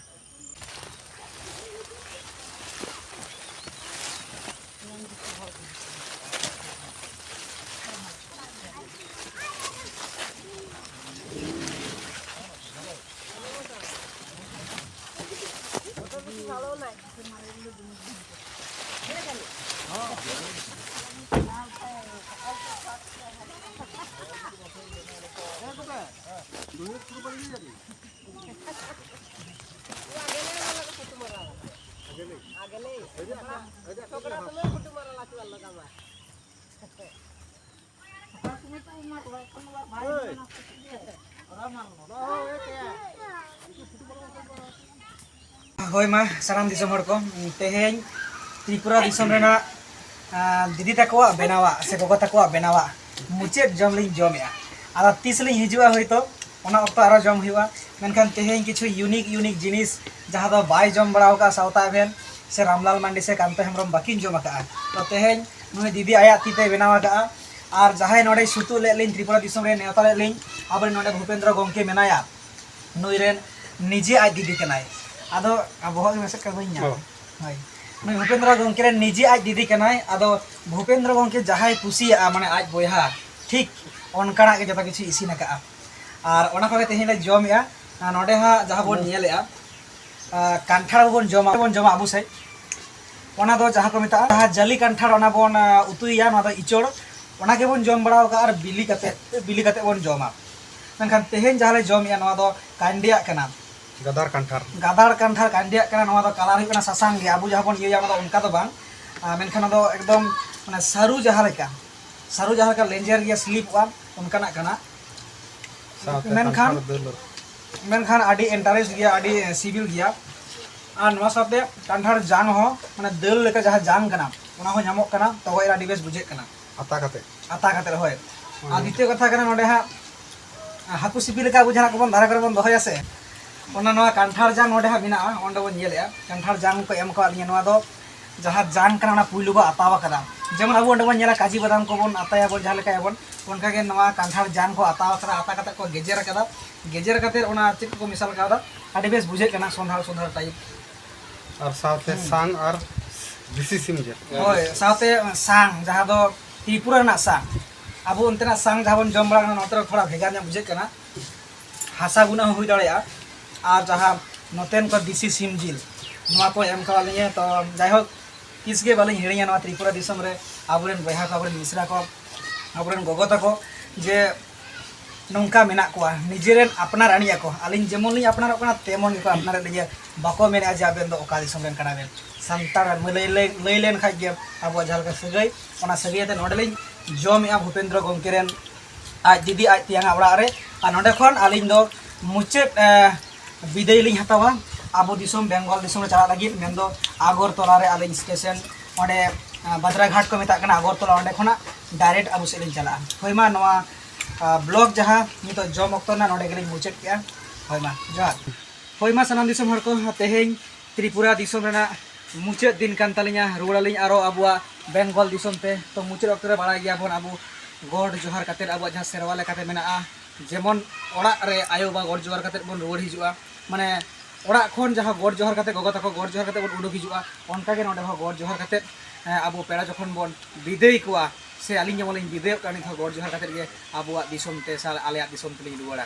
ᱦᱳᱭ ᱢᱟ ᱥᱟᱱᱟᱢ ᱫᱤᱥᱚᱢ ᱦᱚᱲ ᱠᱚ ᱛᱮᱦᱮᱧ ᱛᱨᱤᱯᱩᱨᱟ ᱫᱤᱥᱚᱢ ᱨᱮᱱᱟᱜ ᱫᱤᱫᱤ ᱛᱟᱠᱚᱣᱟᱜ ᱵᱮᱱᱟᱣᱟᱜ ᱥᱮ ᱜᱚᱜᱚ ᱛᱟᱠᱚᱣᱟᱜ ᱵᱮᱱᱟᱣᱟᱜ ᱢᱩᱪᱟᱹᱫ ᱡᱚᱢ ᱞᱤᱧ ᱡᱚᱢᱮᱜᱼᱟ ᱟᱫᱚ ᱛᱤᱥ ᱞᱤᱧ ᱦᱤᱡᱩᱜᱼᱟ ᱦᱳᱭᱛᱳ ᱚᱱᱟ ᱚᱠᱛᱚ ᱟᱨᱚ ᱡᱚᱢ ᱦᱩᱭᱩᱜᱼᱟ ᱢᱮᱱᱠᱷᱟन ᱛᱮᱦᱮᱧ ᱠᱤᱪᱷᱩ ᱤᱭᱩᱱᱤᱠ ᱡᱤᱱᱤᱥ ᱡᱟᱦᱟᱸ ᱫᱚ ᱵᱟᱭ ᱡᱚᱢ ᱵᱟᱲᱟ ᱟᱠᱟᱫ ᱥᱟᱶᱛᱟ ᱮᱵᱷᱮᱱ ᱥᱮ ᱨᱟᱢᱞᱟᱞ ᱢᱟᱱᱰᱤ ᱥᱮ ᱠᱟᱱᱛᱚ ᱦᱮᱢᱵᱨᱚᱢ ᱵᱟᱹᱠᱤᱱ ᱡᱚᱢ ᱟᱠᱟᱫᱼᱟ ᱛᱚ ᱛᱮᱦᱮᱧ ᱱᱩᱭ ᱫᱤᱫᱤ ᱟᱭᱟᱜ ᱛᱤᱛᱮ ᱵᱮᱱᱟᱣ ᱟᱠᱟᱫᱼᱟ ᱟᱨ ᱡᱟᱦᱟᱸᱭ ᱱᱚᱰᱮ ᱥᱩᱛᱩᱜ ᱞᱮᱫ ᱞᱤᱧ ᱛᱨᱤᱯᱩᱨᱟ ᱫᱤᱥᱚᱢ ᱨᱮ ᱱᱮᱣᱛᱟ ᱞᱮᱫ ᱞᱤᱧ ᱟᱵᱚᱨᱮᱱ ᱱᱚᱰᱮ ᱵᱷᱩᱯᱮᱱᱫᱨᱚ ᱜᱚᱢᱠᱮ ᱢᱮᱱᱟᱭᱟ ᱱᱩᱭ ᱨᱮᱱ ᱱᱤᱡᱮ ᱟᱡ ᱫᱤᱫᱤ ᱠᱟᱱᱟᱭ ᱟᱫᱚ ᱵᱚᱦᱚᱜ ᱢᱮᱥᱮᱫ ᱠᱟ ᱵᱟᱹᱧ ᱧᱟᱢ ᱦᱳᱭ ᱱᱩᱭ ᱵᱷᱩᱯᱮᱱᱫᱨᱚ ᱜᱚᱢᱠᱮ ᱨᱮᱱ ᱱᱤᱡᱮ ᱟᱡ ᱫᱤᱫᱤ ᱠᱟᱱᱟᱭ ᱟᱫᱚ ᱵᱷᱩᱯᱮᱱᱫᱨᱚ ᱜᱚᱢᱠᱮ ᱡᱟᱦᱟᱸᱭ ᱠᱩᱥᱤᱭᱟᱜᱼᱟ ᱢᱟᱱᱮ ᱟᱡ ᱵᱚᱭᱦᱟ ᱴᱷᱤᱠ ᱚᱱᱠᱟᱱᱟᱜ ᱜᱮ ᱡᱚᱛᱚ ᱠᱤᱪᱷᱩ ᱤᱥᱤᱱ ᱟᱠᱟᱫᱼᱟ ᱟᱨ ᱚᱱᱟ ᱠᱚᱜᱮ ᱛᱮᱦᱮᱧ ᱞᱮ ᱡᱚᱢᱮᱜᱼᱟ ᱱᱚᱰᱮ ᱦᱟᱸᱜ ᱡᱟᱦᱟᱸ ᱵᱚᱱ ᱧᱮᱞᱮᱜᱼᱟ ᱠᱟᱱᱴᱷᱟᱲ ᱵᱚᱱ ᱡᱚᱢᱟ ᱟᱵᱚ ᱥᱮᱫ ᱚᱱᱟ ᱫᱚ ᱡᱟᱦᱟᱸ ᱠᱚ ᱢᱮᱛᱟᱜᱼᱟ ᱡᱟᱦᱟᱸ ᱡᱟᱹᱞᱤ ᱠᱟᱱᱴᱷᱟᱲ ᱚᱱᱟ ᱵᱚᱱ ᱩᱛᱩᱭᱟ ᱱᱚᱣᱟ ᱫᱚ ᱤᱪᱚᱲ ᱚᱱᱟ ᱜᱮᱵᱚᱱ ᱡᱚᱢ ᱵᱟᱲᱟ ᱟᱠᱟᱫᱼᱟ ᱟᱨ ᱵᱤᱞᱤ ᱠᱟᱛᱮ ᱵᱚᱱ ᱡᱚᱢᱟ ᱢᱮᱱᱠᱷᱟन ᱛᱮᱦᱮᱧ ᱡᱟᱦᱟᱸ ᱞᱮ ᱡᱚᱢᱮᱜᱼᱟ ᱱᱚᱣᱟ ᱫᱚ ᱠᱟᱱᱰᱤᱭᱟᱜ ᱠᱟᱱᱟ ᱜᱟᱫᱟᱨ ᱠᱟᱱᱴᱷᱟᱲ ᱠᱟᱱᱴᱷᱟᱲ ᱠᱟᱱᱰᱤᱭᱟᱜ ᱠᱟᱱᱟ ᱱᱚᱣᱟ ᱫᱚ ᱠᱟᱞᱟᱨ ᱦᱩᱭᱩᱜ ᱠᱟᱱᱟ ᱥᱟᱥᱟᱝ ᱜᱮ ᱟᱵᱚ ᱡᱟᱦᱟᱸ ᱵᱚᱱ ᱤᱭᱟᱹᱭᱟ ᱚᱱᱟ ᱫᱚ ᱚᱱᱠᱟ ᱫᱚ ᱵᱟᱝ ᱢᱮᱱᱠᱷᱟन ᱚᱱᱟ ᱫᱚ ᱮᱠᱫᱚᱢ ᱢᱟᱱᱮ ᱥᱟᱹᱨᱩ ᱡᱟᱦᱟᱸ ᱞᱮᱠᱟ ᱞᱮᱸᱡᱮᱨ ᱜᱮᱭᱟ ᱥᱞᱤᱯᱚᱜᱼᱟ ᱚᱱᱠᱟᱱᱟᱜ ᱠᱟᱱᱟ ᱢᱮᱱᱠᱷᱟन ᱟᱹᱰᱤ ᱤᱱᱴᱟᱨᱮᱥᱴ ᱜᱮᱭᱟ ᱟᱹᱰᱤ ᱥᱤᱵᱤᱞ ᱜᱮᱭᱟ ᱟᱨ ᱱᱚᱣᱟ ᱥᱟᱶᱛᱮ ᱠᱟᱱᱴᱷᱟᱲ ᱡᱟᱝ ᱦᱚᱸ ᱢᱟᱱᱮ ᱫᱟᱹᱞ ᱞᱮᱠᱟ ᱡᱟᱦᱟᱸ ᱡᱟᱝ ᱠᱟᱱᱟ ᱚᱱᱟ ᱦᱚᱸ ᱧᱟᱢᱚᱜ ᱠᱟᱱᱟ ᱛᱚᱜᱚᱡ ᱟᱹᱰᱤ ᱵᱮᱥ ᱵᱩᱡᱷᱟᱹᱜ ᱠᱟᱱᱟ ᱟᱛᱟ ᱠᱟᱛᱮ ᱦᱳᱭ ᱟᱨ ᱫᱤᱛᱤᱭᱚ ᱠᱟᱛᱷᱟ ᱠᱟᱱᱟ ᱱᱚᱰᱮ ᱦᱟᱸᱜ ᱦᱟᱹᱠᱩ ᱥᱤᱯᱤ ᱞᱮᱠᱟ ᱟᱵᱚ ᱡᱟᱦᱟᱸ ᱠᱚᱵᱚᱱ ᱫᱷᱟᱨᱮ ᱠᱚᱨᱮ ᱵᱚᱱ ᱫᱚᱦᱚᱭᱟ ᱥᱮ ᱚᱱᱟ ᱱᱚᱣᱟ ᱠᱟᱱᱴᱷᱟᱲ ᱡᱟᱝ ᱱᱚᱰᱮ ᱦᱟᱸᱜ ᱢᱮᱱᱟᱜᱼᱟ ᱚᱸᱰᱮ ᱵᱚᱱ ᱧᱮᱞᱮᱜᱼᱟ ᱠᱟᱱᱴᱷᱟᱲ ᱡᱟᱝ ᱠᱚ ᱮᱢ ᱠᱟᱣᱟᱫ ᱞᱤᱧᱟ ᱱᱚᱣᱟ ᱫᱚ ᱡᱟᱦᱟᱸ ᱡᱟᱝ ᱠᱟᱱᱟ ᱚᱱᱟ ᱯᱩᱭᱞᱩ ᱵᱚ ᱟᱛᱟᱣ ᱟᱠᱟᱫᱟ ᱡᱮᱢᱚᱱ ᱟᱵᱚ ᱚᱸᱰᱮ ᱵᱚᱱ ᱧᱮᱞᱟ ᱠᱟᱡᱩ ᱵᱟᱫᱟᱢ ᱠᱚᱵᱚᱱ ᱟᱛᱟᱭᱟᱵᱚᱱ ᱡᱟᱦᱟᱸ ᱞᱮᱠᱟᱭᱟᱵᱚᱱ ᱚᱱᱠᱟᱜᱮ ᱱᱚᱣᱟ ᱠᱟᱱᱴᱷᱟᱲ ᱡᱟᱝ ᱠᱚ ᱟᱛᱟᱣ ᱟᱠᱟᱫᱟ ᱟᱛᱟ ᱠᱟᱛᱮ ᱠᱚ ᱜᱮᱡᱮᱨ ᱟᱠᱟᱫᱟ ᱜᱮᱡᱮᱨ ᱠᱟᱛᱮ ᱚᱱᱟ ᱪᱮᱫ ᱠᱚ ᱢᱮᱥᱟᱞ ᱠᱟᱣᱫᱟ ᱟᱹᱰᱤ ᱵᱮᱥ ᱵᱩᱡᱷᱟᱹᱜ ᱠᱟᱱᱟ ᱥᱚᱸᱫᱷᱟᱲ ᱴᱟᱭᱤᱯ ᱟᱨ ᱥᱟᱶᱛᱮ ᱥᱟᱝ ᱟᱨ ᱫᱮᱥᱤ ᱥᱤᱢ ᱡᱤᱞ ᱦᱳᱭ ᱥᱟᱶᱛᱮ ᱥᱟᱝ ᱡᱟᱦᱟᱸ ᱫᱚ ᱛᱨᱤᱯᱩᱨᱟ ᱨᱮᱱᱟᱜ ᱥᱟᱝ ᱟᱵᱚ ᱚᱱᱛᱮᱱᱟᱜ ᱥᱟᱝ ᱡᱟᱦᱟᱸ ᱵᱚᱱ ᱡᱚᱢ ᱵᱟᱲᱟ ᱠᱟᱱᱟ ᱱᱚᱛᱮ ᱨᱮ ᱛᱷᱚᱲᱟ ᱵᱷᱮᱜᱟᱨ ᱧᱚᱜ ᱵᱩᱡᱷᱟᱹᱜ ᱠᱟᱱᱟ ᱦᱟᱥᱟ ᱜᱩᱱᱟᱹ ᱦᱚᱸ ᱦᱩᱭ ᱫᱟᱲᱮᱭᱟᱜᱼᱟ ᱟᱨ ᱡᱟᱦᱟᱸ ᱱᱚᱛᱮᱱ ᱠᱚ ᱫᱮᱥᱤ ᱥᱤᱢ ᱡᱤᱞ ᱱᱚᱣᱟ ᱠᱚ ᱮᱢ ᱠᱟᱣᱟᱫ ᱞᱤᱧᱟᱹ ᱛᱚ ᱡᱟᱭᱦᱳᱠ ᱛᱤᱥ ᱜᱮ ᱵᱟᱹᱞᱤᱧ ᱦᱤᱲᱤᱧᱟ ᱱᱚᱣᱟ ᱛᱨᱤᱯᱩᱨᱟ ᱫᱤᱥᱚᱢ ᱨᱮ ᱟᱵᱚᱨᱮᱱ ᱵᱚᱭᱦᱟ ᱠᱚ ᱟᱵᱚᱨᱮᱱ ᱢᱤᱥᱨᱟ ᱠᱚ ᱟᱵᱚᱨᱮᱱ ᱜᱚᱜᱚ ᱛᱟᱠᱚ ᱡᱮ ᱱᱚᱝᱠᱟ ᱢᱮᱱᱟᱜ ᱠᱚᱣᱟ ᱱᱤᱡᱮᱨᱮᱱ ᱟᱯᱱᱟᱨ ᱟᱹᱱᱤᱡ ᱟᱠᱚ ᱟᱹᱞᱤᱧ ᱡᱮᱢᱚᱱ ᱞᱤᱧ ᱟᱯᱱᱟᱨᱚᱜ ᱠᱟᱱᱟ ᱛᱮᱢᱚᱱ ᱜᱮᱠᱚ ᱟᱯᱱᱟᱨᱮᱫ ᱞᱤᱧᱟᱹ ᱵᱟᱠᱚ ᱢᱮᱱᱮᱫᱼᱟ ᱡᱮ ᱟᱵᱮᱱ ᱫᱚ ᱚᱠᱟ ᱫᱤᱥᱚᱢ ᱨᱮᱱ ᱠᱟᱱᱟ ᱵᱮᱱ ᱥᱟᱱᱛᱟᱲ ᱞᱟᱹᱭ ᱞᱮᱱ ᱠᱷᱟᱡ ᱜᱮ ᱟᱵᱚᱣᱟᱜ ᱡᱟᱦᱟᱸ ᱞᱮᱠᱟ ᱥᱟᱹᱜᱟᱹᱭ ᱚᱱᱟ ᱥᱟᱹᱜᱟᱹᱭ ᱟᱛᱮ ᱱᱚᱰᱮ ᱞᱤᱧ ᱡᱚᱢᱮᱜᱼᱟ ᱵᱷᱩᱯᱮᱱᱫᱨᱚ ᱜᱚᱢᱠᱮ ᱨᱮᱱ ᱟᱡ ᱫᱤᱫᱤ ᱟᱡ ᱛᱮᱭᱟᱝᱟᱜ ᱚᱲᱟᱜ ᱨᱮ ᱟᱨ ᱱᱚᱰᱮ ᱠᱷᱚᱱ ᱟᱹᱞᱤᱧ ᱫᱚ ᱢᱩᱪᱟᱹᱫ ᱵᱤᱫᱟᱹᱭ ᱞᱤᱧ ᱦᱟᱛᱟᱣᱟ ᱟᱵᱚ ᱫᱤᱥᱚᱢ ᱵᱮᱝᱜᱚᱞ ᱫᱤᱥᱚᱢ ᱨᱮ ᱪᱟᱞᱟᱜ ᱞᱟᱹᱜᱤᱫ ᱢᱮᱱᱫᱚ ᱟᱜᱚᱨᱛᱚᱞᱟ ᱨᱮ ᱟᱹᱞᱤᱧ ᱥᱴᱮᱥᱚᱱ ᱚᱸᱰᱮ ᱵᱟᱫᱨᱟᱜᱷᱟᱴ ko ᱢᱮᱛᱟᱜ ᱠᱟᱱᱟ ᱟᱜᱚᱨᱛᱚᱞᱟ ᱚᱸᱰे ᱠᱷᱚᱱᱟᱜ ᱰᱟᱭᱨᱮक्ᱴ ᱟᱵᱚ ᱥᱮᱫ ᱞᱤᱧ ᱪᱟᱞᱟᱜᱼᱟ ᱦᱳᱭ ᱢᱟ ᱱᱚᱣᱟ ब्लॉग जहाँ नित जम अक्तो ना नोडे गेलिंग मुचाद के होय मा जोहार होय मा सानाम दिसम हर को तेहेñ त्रिपुरा दिसम रेना मुचाद दिन कान तालिङा रुवाड़ालिङ आरो अबुआ बेंगल दिसम ते तो मुचाद अक्तो रे बाड़ाय गया बन अबु गॉड जोहार काते अबुआ जहाँ सेरवा लेकाते मेनाआ जेमन ओड़ाग रे आयो बा गॉड जोहार काते बन रुवाड़ हिजुआ माने ओड़ाग खन जहाँ गॉड जोहार काते गगो ताको गॉड जोहार काते बन उडुक हिजुआ ओनका गे नोडे हो गॉड जोहार काते अबु पेड़ा जखन बन विदाय कोआ से आलिंग जेमन लिंग विदाय कानी था गॉड जोहार काते गे अबुआ दिसम ते साल आलेया दिसम ते लिंग रुवाड़ा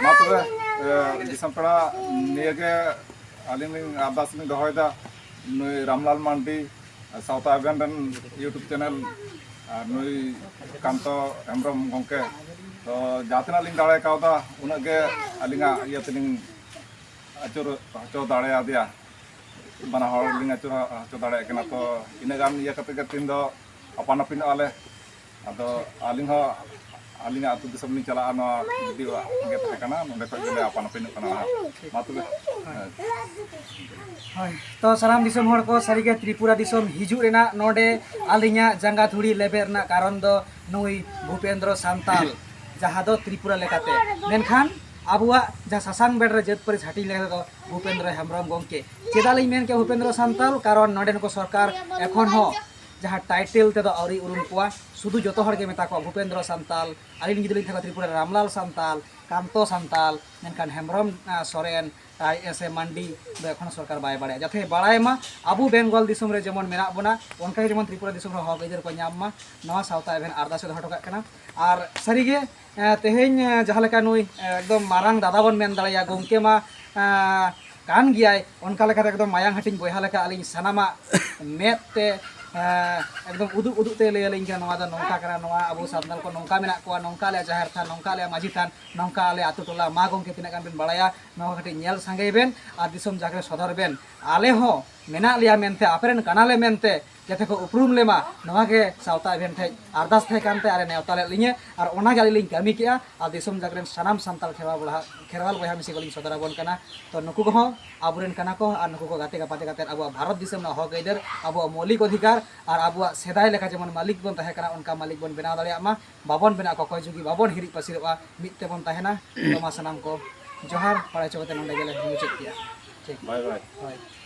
मा तबे दिसम पेड़ा निये के आलिंग लिंग आरदास लिंग दोहयदा नुई रामलाल मांडी साउता एवेन यूट्यूब चैनल नुई कांतो हेम्ब्रम गंके तो जातना लिंग दाड़े कावदा उनके के अलिंगा ये तलिंग अचुर हचो दाड़े आदिया बना हर लिंग अचुर हचो दाड़े कना तो इना गान ये कते के तीन दो अपन अपिन आले अदो अलिंग अलिंग आतु दिसम नि चला न वीडियो गे थाकना नोंडे खय गेले अपन अपिन कना मातुबे হয় তো সালাম দিসম হড় को सारिगे त्रिपुरा दिसम हिजु रेना नोडे आलिंगा जंगा धुड़ी लेबे रना कारण दो नुई भूपेंद्र सांताल जहाँ दो त्रिपुरा लेकाते मेनखान आबुआ जहाँ सासांग बेड रे जेत परिस हाटी लेका दो भूपेंद्र हेम्ब्रम गंके चेदालिं मेन के भूपेंद्र सांताल कारण नोडे को सरकार एखन हो जहाँ टाइटल ते दो औरी उरुम कोआ शुधु जतो हड़ के मेता को भूपेंद्र सांताल आलिन गिदलिन थाका त्रिपुरा रामलाल सांताल कांतो सांताल मेनखान हेम्ब्रम सोरेन ऐसे मंडी एखन सरकार बाय बाड़े जाते बाड़ाय मा आबू बेंगल दिसम रे जेमन मेना बना उनका जेमन त्रिपुरा दिसम रे हक इधर को नाम मा नवा सावता एभेन आरदास दो हटका कना आर सारिगे तेहेन जहाँ लेका नुई एकदम मारांग दादा बन मेन दाड़ाया गंके मा कान गियाय उनका लेका एकदम मायांग हटिंग बयहा लेका आलिन सनामा मेते एकदम उदुक उदुक ते ले लिंग नवा दा नौका करा नवा अबो साधनाल को नौका मेना को नौका ले जाहिर था नौका ले माजी थान नौका ले आतु टोला मा गंके तिना गान बेन बाड़ाया नवा कटी नेल संगे बेन आ दिसम जागरे सदर बेन आले हो मेना लिया मेनते आपेरन कानाले मेनते जते को उपरूम लेमा नवा के सावता इवेंट थे अरदास थे कानते आरे नेवता ले लिंगे और ओना गाली लिंग कमी किया आ दिसम जागरे सनाम संताल खेरवाल बयहा मिसी गलिंग सदरा बोन कना तो नुकु को आबुरेन कना को आ नुकु को गाते गापाते गाते अब भारत दिसम ना हक इधर अब मौलिक अधिकार और अब सेदाय लेखा जेमन मालिक बन तहे कना उनका मालिक बन बनाव दाड़िया मा बाबन बना को कोय जुगी बाबन हिरि पसिरवा मिते बन तहेना तो मा सनाम को जोहार पड़े चोते नंदे गेले मुचेत किया ठीक बाय बाय